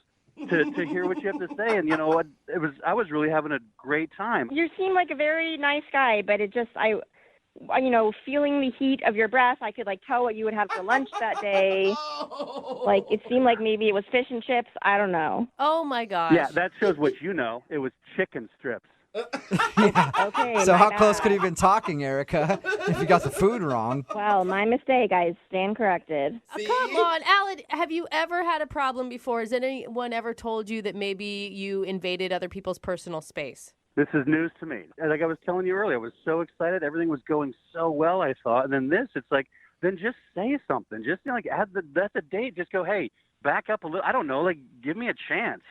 to hear what you have to say. And, I was really having a great time. You seem like a very nice guy, but it just, feeling the heat of your breath, I could, like, tell what you would have for lunch that day. Like, it seemed like maybe it was fish and chips. I don't know. Oh, my gosh. Yeah, that shows what you know. It was chicken strips. Okay. So how close could he have been talking, Erica, if you got the food wrong? Well, my mistake. I stand corrected. Come on, Alan. Have you ever had a problem before? Has anyone ever told you that maybe you invaded other people's personal space? This is news to me. Like I was telling you earlier, I was so excited. Everything was going so well, I thought. And then it's like, then just say something. Just, that's a date. Just go, hey, back up a little. I don't know, like, give me a chance,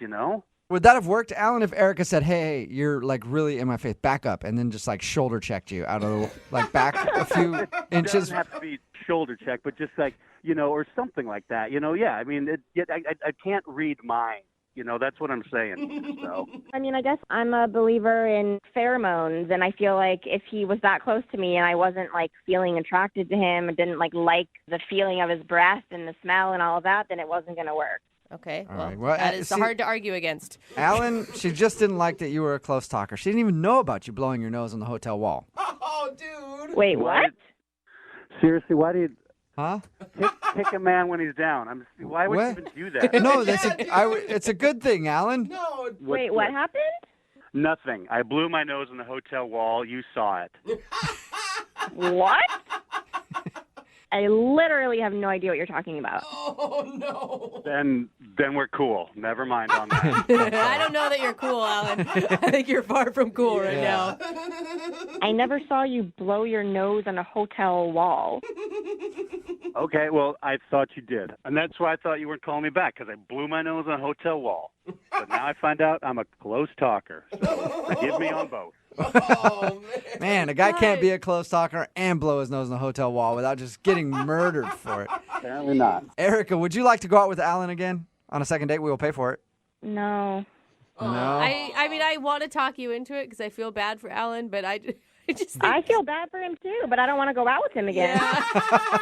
Would that have worked, Alan, if Erica said, hey, you're, like, really in my face, back up, and then just, like, shoulder checked you out of, like, back a few inches? It doesn't have to be shoulder check, but just, like, or something like that. Yeah, I mean, I can't read minds. That's what I'm saying. So. I mean, I guess I'm a believer in pheromones, and I feel like if he was that close to me and I wasn't, like, feeling attracted to him and didn't, like the feeling of his breath and the smell and all of that, then it wasn't going to work. Okay, All right. that is hard to argue against. Alan, she just didn't like that you were a close talker. She didn't even know about you blowing your nose on the hotel wall. Oh, dude. Wait, what? Seriously, why do you... Huh? Pick a man when he's down. Why would you even do that? No, it's a good thing, Alan. No. Wait, what happened? Nothing. I blew my nose on the hotel wall. You saw it. What? I literally have no idea what you're talking about. Oh, no. Then we're cool. Never mind on that. I don't know that you're cool, Alan. I think you're far from cool right now. I never saw you blow your nose on a hotel wall. Okay, well, I thought you did. And that's why I thought you weren't calling me back, because I blew my nose on a hotel wall. But now I find out I'm a close talker. So give me on both. Oh, Man, a guy can't be a close talker and blow his nose on the hotel wall without just getting murdered for it. Apparently not. Erica, would you like to go out with Alan again on a second date? We will pay for it. No. No. I mean, I want to talk you into it because I feel bad for Alan, but I just think... I feel bad for him too, but I don't want to go out with him again.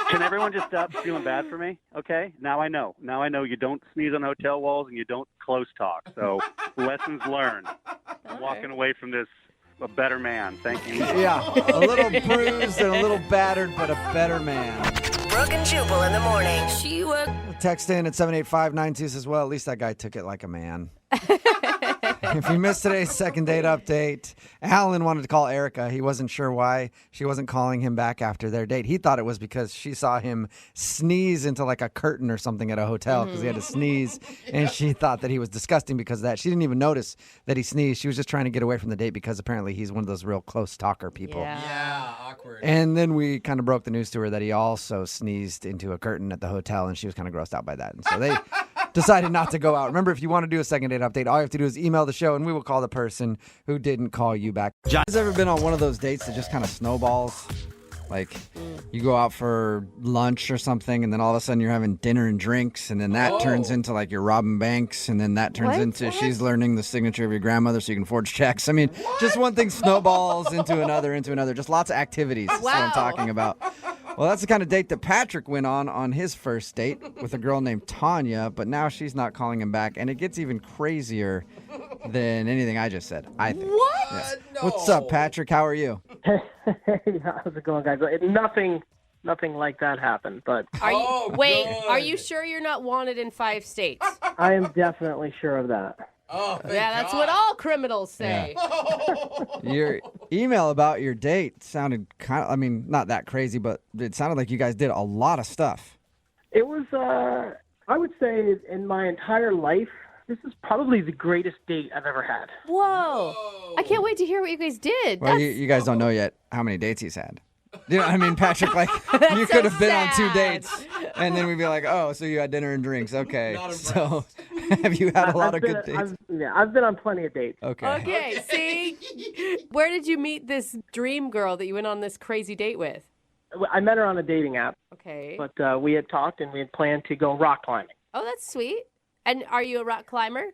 Can everyone just stop feeling bad for me? Okay? Now I know. Now I know you don't sneeze on hotel walls and you don't close talk. So lessons learned. I'm walking away from this a better man. Thank you. Yeah, a little bruised and a little battered, but a better man. Brooke and Jubal in the morning. She worked. Text in at 78592 says, well, at least that guy took it like a man. If you missed today's second date update, Alan wanted to call Erica. He wasn't sure why she wasn't calling him back after their date. He thought it was because she saw him sneeze into like a curtain or something at a hotel because he had to sneeze, and she thought that he was disgusting because of that. She didn't even notice that he sneezed. She was just trying to get away from the date because apparently he's one of those real close talker people. Yeah, awkward. And then we kind of broke the news to her that he also sneezed into a curtain at the hotel, and she was kind of grossed out by that. And so they decided not to go out. Remember, if you want to do a second date update, all you have to do is email the show, and we will call the person who didn't call you back. Has ever been on one of those dates that just kind of snowballs? Like, you go out for lunch or something, and then all of a sudden you're having dinner and drinks, and then that turns into, like, you're robbing banks, and then that turns into she's learning the signature of your grandmother so you can forge checks. I mean, just one thing snowballs into another. Just lots of activities. That's what I'm talking about. Well, that's the kind of date that Patrick went on his first date with a girl named Tanya, but now she's not calling him back, and it gets even crazier than anything I just said, I think. What? Yeah. No. What's up, Patrick? How are you? Hey, how's it going, guys? Nothing like that happened, but Are you sure you're not wanted in 5 states? I am definitely sure of that. Oh, yeah, that's what all criminals say. Your email about your date sounded not that crazy, but it sounded like you guys did a lot of stuff. It was, I would say, in my entire life, this is probably the greatest date I've ever had. Whoa. I can't wait to hear what you guys did. Well, you guys don't know yet how many dates he's had. You know what I mean, Patrick? Like, you could have been on 2 dates, and then we'd be like, oh, so you had dinner and drinks. Okay. So have you had a lot of good dates? I've been on plenty of dates. Okay, see? Where did you meet this dream girl that you went on this crazy date with? I met her on a dating app. Okay. But we had talked, and we had planned to go rock climbing. Oh, that's sweet. And are you a rock climber?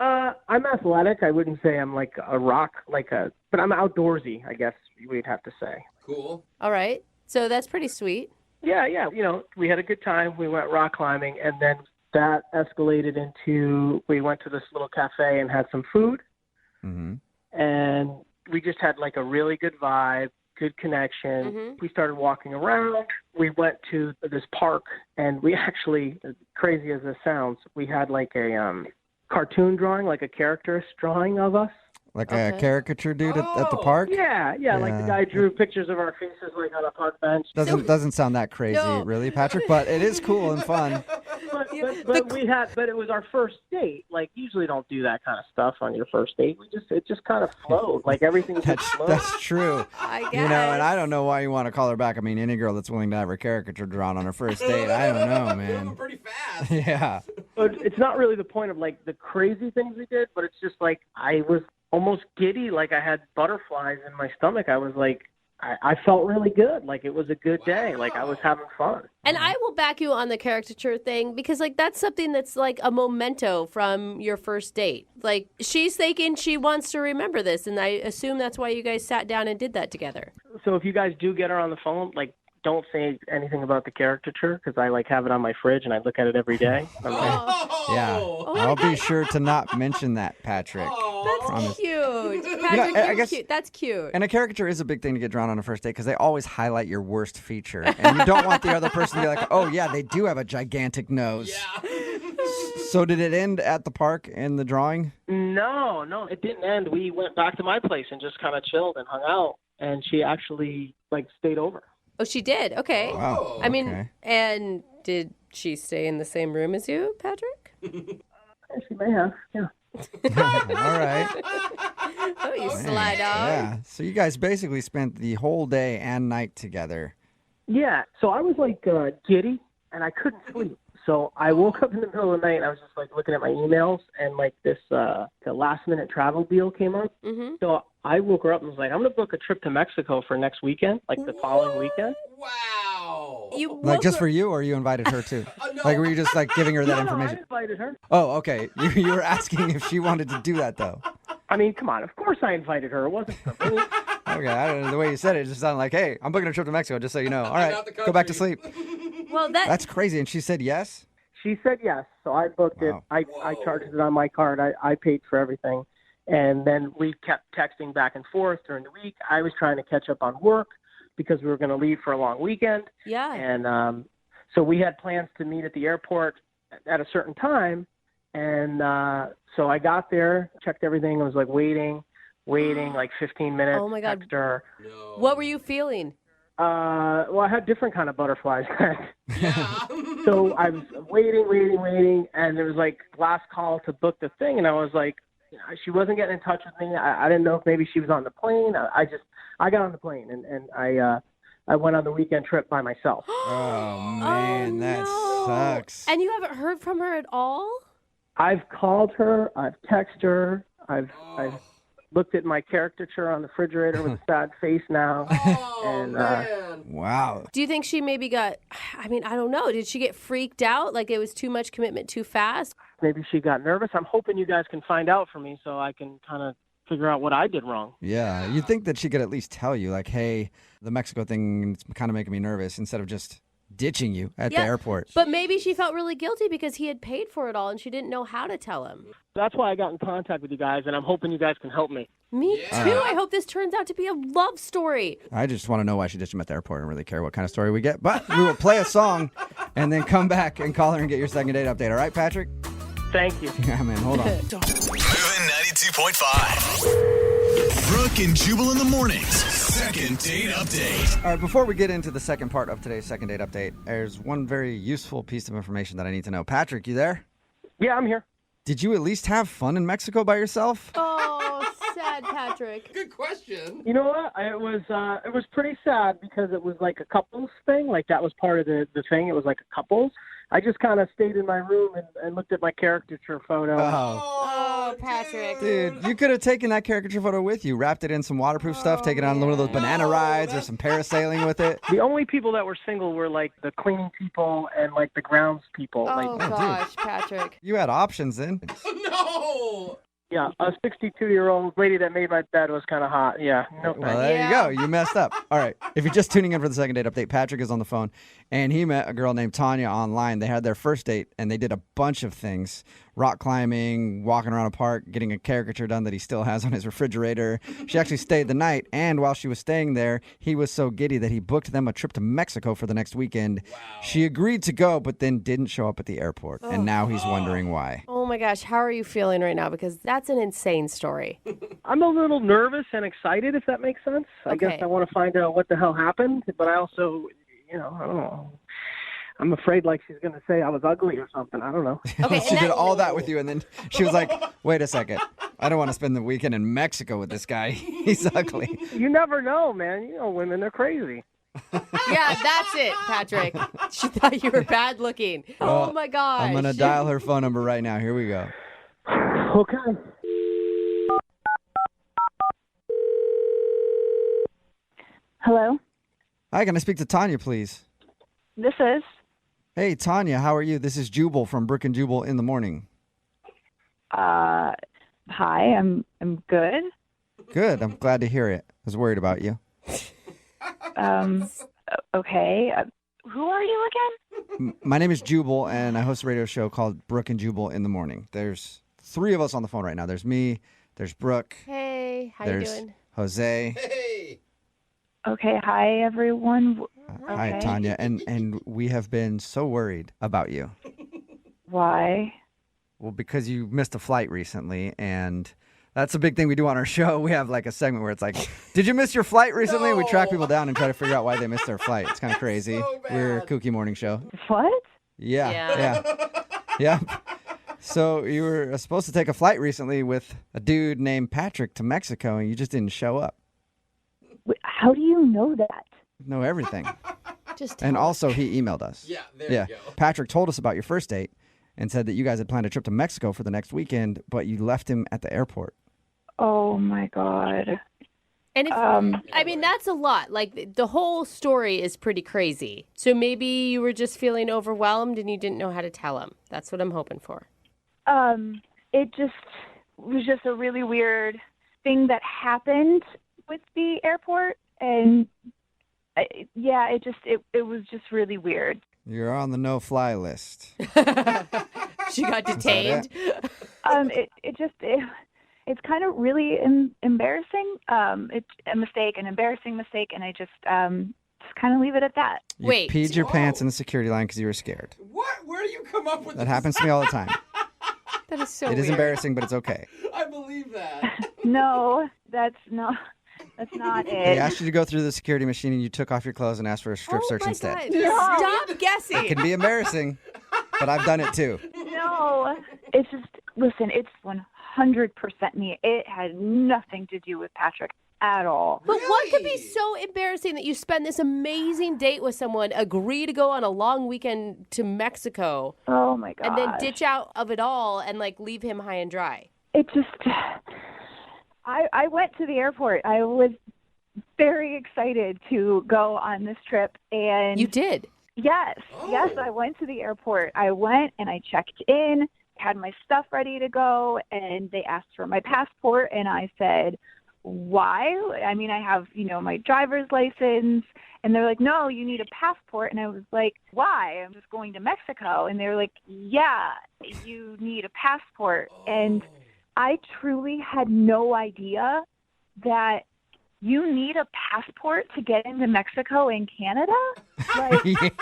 I'm athletic. I wouldn't say I'm like a rock, but I'm outdoorsy, I guess we'd have to say. Cool. All right. So that's pretty sweet. Yeah. You know, we had a good time. We went rock climbing, and then that escalated into we went to this little cafe and had some food. Mm-hmm. And we just had like a really good vibe, good connection. Mm-hmm. We started walking around. We went to this park, and we actually, as crazy as this sounds, we had like a cartoon drawing, like a characterist drawing of us. Like a caricature dude at the park? Yeah, like the guy drew pictures of our faces like on a park bench. Doesn't sound that crazy, really, Patrick, but it is cool and fun. But it was our first date. Like, usually don't do that kind of stuff on your first date. It just kind of flowed. Like, everything just flowed. That's true. I guess. You know, and I don't know why you want to call her back. I mean, any girl that's willing to have her caricature drawn on her first date, I don't know, man. Moving pretty fast. Yeah. But it's not really the point of, like, the crazy things we did, but it's just, like, I was almost giddy, like I had butterflies in my stomach. I was like, I felt really good. Like, it was a good day. Like, I was having fun. And I will back you on the caricature thing because, like, that's something that's like a memento from your first date. Like, she's thinking she wants to remember this, and I assume that's why you guys sat down and did that together. So if you guys do get her on the phone, like, don't say anything about the caricature because I like have it on my fridge and I look at it every day. Yeah, I'll be sure to not mention that, Patrick. That's cute. Patrick, I guess, cute. That's cute. And a caricature is a big thing to get drawn on a first date because they always highlight your worst feature, and you don't want the other person to be like, "Oh yeah, they do have a gigantic nose." Yeah. So did it end at the park in the drawing? No, it didn't end. We went back to my place and just kind of chilled and hung out, and she actually like stayed over. Oh, she did. Okay. Wow. I mean, Okay. and did she stay in the same room as you, Patrick? She may have, yeah. All right. Oh, you sly dog. Yeah. So you guys basically spent the whole day and night together. Yeah, so I was like giddy, and I couldn't sleep. So I woke up in the middle of the night, and I was just like looking at my emails, and like this the last minute travel deal came up. Mm-hmm. So I woke her up and was like, I'm going to book a trip to Mexico for next weekend, like the following weekend. Wow. You Like just for you, or you invited her too? No. Like were you just like giving her that No, I information? invited her. Oh, okay. You were asking if she wanted to do that though. I mean, come on. Of course I invited her. It wasn't for me. Okay, I don't know, the way you said it just sounded like, hey, I'm booking a trip to Mexico, just so you know. All right, out the go back to country. sleep. Well, That's crazy. And she said yes? She said yes, so I booked it. I charged it on my card. I paid for everything. And then we kept texting back and forth during the week. I was trying to catch up on work because we were going to leave for a long weekend. Yeah. And so we had plans to meet at the airport at a certain time. And so I got there, checked everything. I was like waiting like 15 minutes. Oh, my God. Text her. What were you feeling? Well, I had different kind of butterflies. So I was waiting, and there was like last call to book the thing, and I was like, she wasn't getting in touch with me. I didn't know if maybe she was on the plane. I got on the plane, and I went on the weekend trip by myself. Oh, man, that sucks. And you haven't heard from her at all? I've called her. I've texted her. I've looked at my caricature on the refrigerator with a sad face now. Wow. Do you think she maybe got, I mean, I don't know. Did she get freaked out? Like it was too much commitment too fast? Maybe she got nervous. I'm hoping you guys can find out for me so I can kind of figure out what I did wrong. Yeah, you'd think that she could at least tell you, like, hey, the Mexico thing is kind of making me nervous, instead of just ditching you at the airport. But maybe she felt really guilty because he had paid for it all and she didn't know how to tell him. That's why I got in contact with you guys, and I'm hoping you guys can help me. Me too. I hope this turns out to be a love story. I just want to know why she ditched him at the airport. I don't really care what kind of story we get. But we will play a song and then come back and call her and get your second date update. All right, Patrick? Thank you. Yeah, man, hold on. Moving 92.5. Brooke and Jubal in the mornings. Second date update. All right, before we get into the second part of today's second date update, there's one very useful piece of information that I need to know. Patrick, you there? Yeah, I'm here. Did you at least have fun in Mexico by yourself? Oh, sad Patrick. Good question. You know what? It was pretty sad because it was like a couples thing. Like that was part of the thing. It was like a couples. I just kind of stayed in my room and looked at my caricature photo. Oh, Patrick. Dude, you could have taken that caricature photo with you, wrapped it in some waterproof stuff, taken it on one of those banana rides or some parasailing with it. The only people that were single were like the cleaning people and like the grounds people. Oh, gosh, Patrick. You had options then. No. Yeah, a 62-year-old lady that made my bed was kind of hot. Yeah, no thanks. Well, there you go. You messed up. All right. If you're just tuning in for the second date update, Patrick is on the phone, and he met a girl named Tanya online. They had their first date, and they did a bunch of things. Rock climbing, walking around a park, getting a caricature done that he still has on his refrigerator. She actually stayed the night, and while she was staying there, he was so giddy that he booked them a trip to Mexico for the next weekend. Wow. She agreed to go, but then didn't show up at the airport, and now he's wondering why. Oh, my gosh. How are you feeling right now? Because that's an insane story. I'm a little nervous and excited, if that makes sense. I guess I want to find out what the hell happened, but I also, I don't know. I'm afraid like she's going to say I was ugly or something. I don't know. Okay, she did all that with you, and then she was like, wait a second. I don't want to spend the weekend in Mexico with this guy. He's ugly. You never know, man. You know, women, they're crazy. Yeah, that's it, Patrick. She thought you were bad looking. Oh, my gosh. I'm going to dial her phone number right now. Here we go. Okay. Hello? Hi, can I speak to Tanya, please? This is? Hey, Tanya, how are you? This is Jubal from Brooke and Jubal in the morning. Hi, I'm good. Good. I'm glad to hear it. I was worried about you. Okay. Who are you again? My name is Jubal, and I host a radio show called Brooke and Jubal in the morning. There's 3 of us on the phone right now. There's me, there's Brooke. Hey, how there's you doing? Jose. Hey. Okay, hi, everyone. Hi, Okay. Tanya. And we have been so worried about you. Why? Well, because you missed a flight recently, and That's a big thing we do on our show. We have like a segment where it's like, did you miss your flight recently? We track people down and try to figure out why they missed their flight. It's kind of crazy. We're a kooky morning show. What? Yeah. Yeah. So you were supposed to take a flight recently with a dude named Patrick to Mexico, and you just didn't show up. How do you know that? Know everything. Just and also, he emailed us. Yeah, there you go. Patrick told us about your first date and said that you guys had planned a trip to Mexico for the next weekend, but you left him at the airport. Oh, my God. And I mean, that's a lot. Like, the whole story is pretty crazy. So maybe you were just feeling overwhelmed and you didn't know how to tell him. That's what I'm hoping for. It was just a really weird thing that happened with the airport. And, it was just really weird. You're on the no-fly list. She got detained. It's kind of really embarrassing. It's a mistake, an embarrassing mistake, and I just kind of leave it at that. You peed your pants in the security line because you were scared. What? Where do you come up with that? Happens to me all the time. That is so It is weird. embarrassing, but it's okay. I believe that. No, that's not it. He asked you to go through the security machine, and you took off your clothes and asked for a strip search instead. God. Stop guessing. It can be embarrassing, but I've done it too. No, it's just, listen, it's 100% me. It had nothing to do with Patrick at all. But what could be so embarrassing that you spend this amazing date with someone, agree to go on a long weekend to Mexico, oh my God, and then ditch out of it all and like leave him high and dry? It just, I went to the airport. I was very excited to go on this trip, and you did? Yes, yes, I went to the airport. I went and I checked in, had my stuff ready to go, and they asked for my passport, and I said, why? I mean, I have, my driver's license, and they're like, no, you need a passport, and I was like, why? I'm just going to Mexico, and they're like, yeah, you need a passport, and I truly had no idea that you need a passport to get into Mexico and Canada? Like,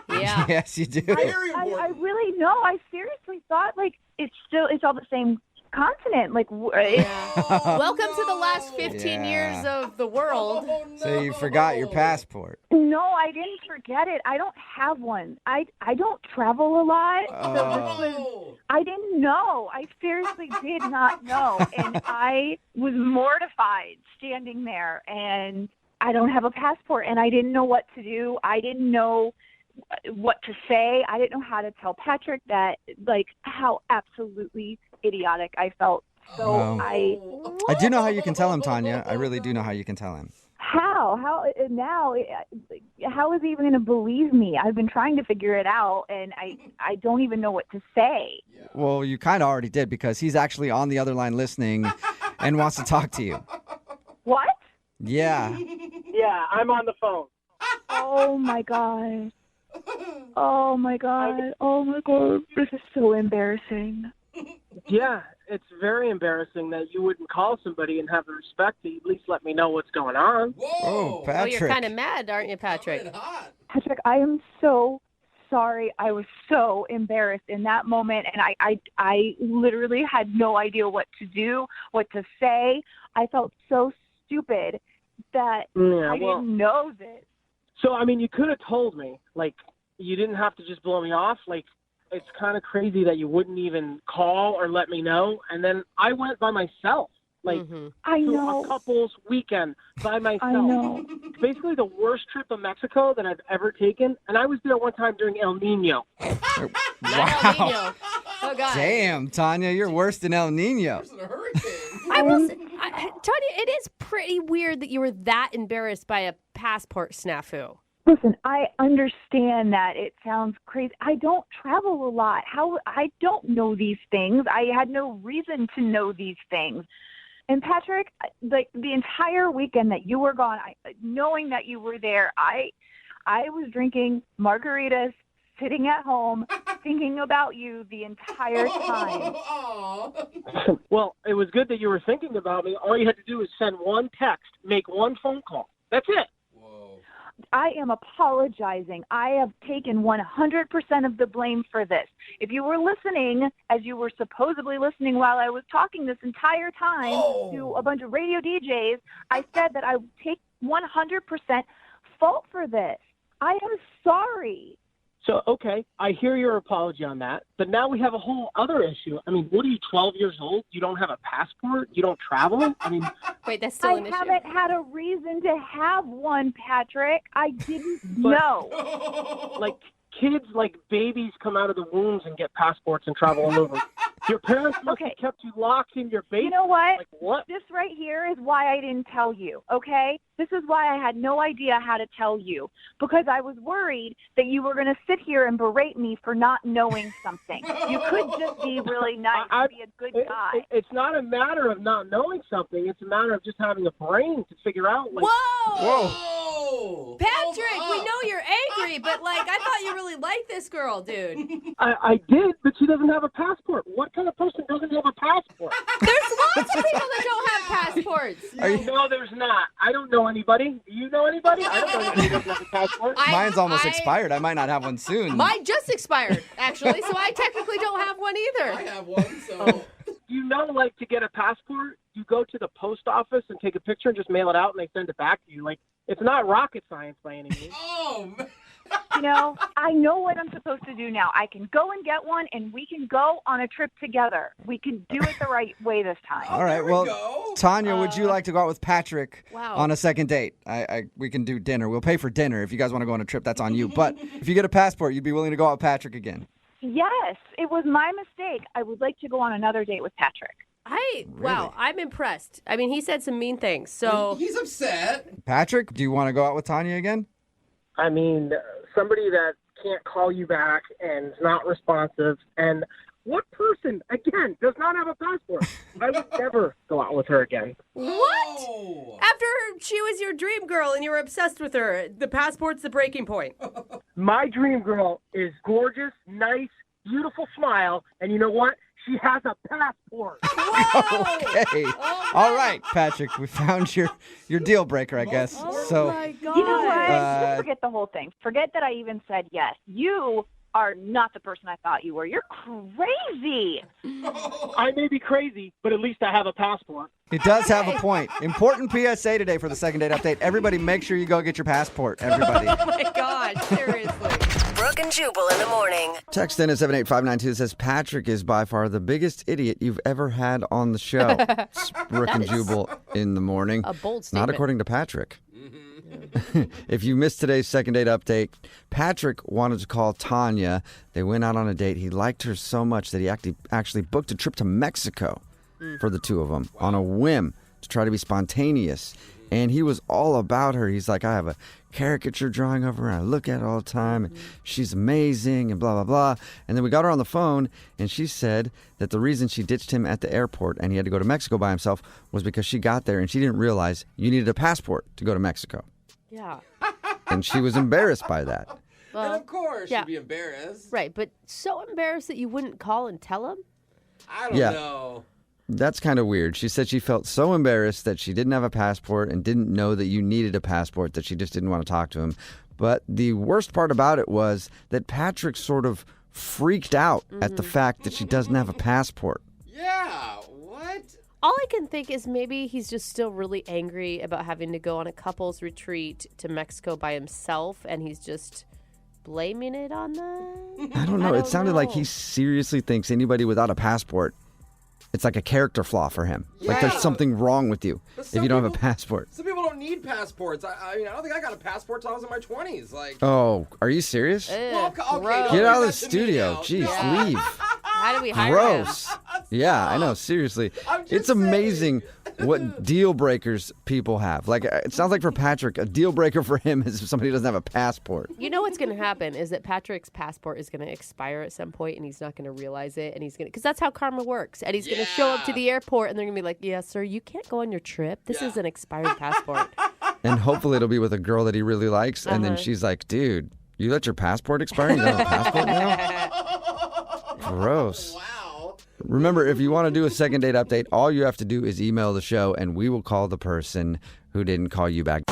yeah. Yes, you do. I really know. I seriously thought, it's all the same continent. Welcome to the last 15 years of the world. So you forgot your passport. No, I didn't forget it. I don't have one. I don't travel a lot. So I didn't know. I seriously did not know. And I was mortified standing there, and I don't have a passport, and I didn't know what to do. I didn't know what to say. I didn't know how to tell Patrick that, how absolutely idiotic I felt. So I do know how you can tell him, Tanya. I really do know how you can tell him. How is he even going to believe me? I've been trying to figure it out, and I don't even know what to say. Well, you kind of already did, because he's actually on the other line listening and wants to talk to you. What? Yeah. Yeah, I'm on the phone. Oh my God. Oh my God. Oh my God. This is so embarrassing. Yeah, it's very embarrassing that you wouldn't call somebody and have the respect to at least let me know what's going on. Whoa, Patrick. Oh, you're kind of mad, aren't you, Patrick? Patrick, I am so sorry. I was so embarrassed in that moment, and I literally had no idea what to do, what to say. I felt so stupid that I didn't know this. So, I mean, you could have told me. You didn't have to just blow me off. It's kind of crazy that you wouldn't even call or let me know. And then I went by myself. I know. To a couple's weekend by myself. I know. It's basically the worst trip to Mexico that I've ever taken. And I was there one time during El Nino. Wow. El Nino. Oh, God. Damn, Tanya, you're worse than El Nino. Tanya, it is pretty weird that you were that embarrassed by a passport snafu. Listen, I understand that it sounds crazy. I don't travel a lot. I don't know these things. I had no reason to know these things. And Patrick, the entire weekend that you were gone, knowing that you were there, I was drinking margaritas, sitting at home, thinking about you the entire time. Well, it was good that you were thinking about me. All you had to do is send one text, make one phone call. That's it. I am apologizing. I have taken 100% of the blame for this. If you were listening, as you were supposedly listening while I was talking this entire time to a bunch of radio DJs, I said that I would take 100% fault for this. I am sorry. So, okay, I hear your apology on that, but now we have a whole other issue. I mean, what are you, 12 years old? You don't have a passport? You don't travel? I mean, wait, that's still an issue. I haven't had a reason to have one, Patrick. I didn't know. Like, kids, like babies, come out of the wombs and get passports and travel all over. Your parents must have kept you locked in your basement. You know what? Like, what? This right here is why I didn't tell you, okay? This is why I had no idea how to tell you, because I was worried that you were going to sit here and berate me for not knowing something. You could just be really nice and be a good guy. It's not a matter of not knowing something. It's a matter of just having a brain to figure out. Like, Whoa! Patrick, we know you're angry, but, like, I thought you really liked this girl, dude. I did, but she doesn't have a passport. What kind of person doesn't have a passport? There's lots of people that don't have passports. No, there's not. I don't know anybody. Do you know anybody? I don't know anybody who doesn't have a passport. Mine's almost expired. I might not have one soon. Mine just expired, actually, so I technically don't have one either. I have one, so... You know, like, to get a passport, you go to the post office and take a picture and just mail it out, and they send it back to you. Like, it's not rocket science by any means. Oh, man. You know, I know what I'm supposed to do now. I can go and get one, and we can go on a trip together. We can do it the right way this time. All right. Well, Tanya, would you like to go out with Patrick on a second date? We can do dinner. We'll pay for dinner. If you guys want to go on a trip, that's on you. But if you get a passport, you'd be willing to go out with Patrick again? Yes, it was my mistake. I would like to go on another date with Patrick. Wow, I'm impressed. I mean, he said some mean things, so... He's upset. Patrick, do you want to go out with Tanya again? I mean, somebody that can't call you back and is not responsive. And what person, again, does not have a passport? I would never go out with her again. What? After she was your dream girl and you were obsessed with her, the passport's the breaking point. My dream girl is gorgeous, nice, beautiful smile, and you know what? She has a passport. Okay. All right, Patrick, we found your deal breaker, I guess. My God. You know what? Just forget the whole thing. Forget that I even said yes. You are not the person I thought you were. You're crazy. I may be crazy, but at least I have a passport. He does have a point. Important PSA today for the second date update. Everybody make sure you go get your passport, everybody. Oh, my God. Seriously. Brooke and Jubal in the morning. Text in at 78592 says, Patrick is by far the biggest idiot you've ever had on the show. It's Brooke and Jubal in the morning. A bold statement. Not according to Patrick. If you missed today's second date update, Patrick wanted to call Tanya. They went out on a date. He liked her so much that he actually booked a trip to Mexico for the two of them on a whim to try to be spontaneous. And he was all about her. He's like, I have a caricature drawing of her, and I look at it all the time, and she's amazing, and blah, blah, blah. And then we got her on the phone, and she said that the reason she ditched him at the airport and he had to go to Mexico by himself was because she got there and she didn't realize you needed a passport to go to Mexico. Yeah. And she was embarrassed by that. Well, and of course, she'd be embarrassed. Right, but so embarrassed that you wouldn't call and tell him? I don't know. That's kind of weird. She said she felt so embarrassed that she didn't have a passport and didn't know that you needed a passport that she just didn't want to talk to him. But the worst part about it was that Patrick sort of freaked out at the fact that she doesn't have a passport. Yeah, what? All I can think is maybe he's just still really angry about having to go on a couple's retreat to Mexico by himself, and he's just blaming it on that. I don't know. It sounded like he seriously thinks anybody without a passport, it's like a character flaw for him. Yeah. Like there's something wrong with you if you don't have a passport. Some people don't need passports. I mean, I don't think I got a passport till I was in my 20s. Like, Oh, are you serious? well, okay, don't Get do out of the that to me studio. now. Jeez, leave. How do we hire Gross. him? Yeah, I know. Seriously. It's amazing what deal breakers people have. Like, it sounds like for Patrick, a deal breaker for him is if somebody doesn't have a passport. You know what's going to happen is that Patrick's passport is going to expire at some point, and he's not going to realize it, and he's going to, because that's how karma works. And he's going to show up to the airport, and they're going to be like, "Yeah, sir, you can't go on your trip. This is an expired passport." And hopefully it'll be with a girl that he really likes. And then she's like, dude, you let your passport expire? You don't have a passport now? Gross. Wow. Remember, if you want to do a second date update, all you have to do is email the show, and we will call the person who didn't call you back.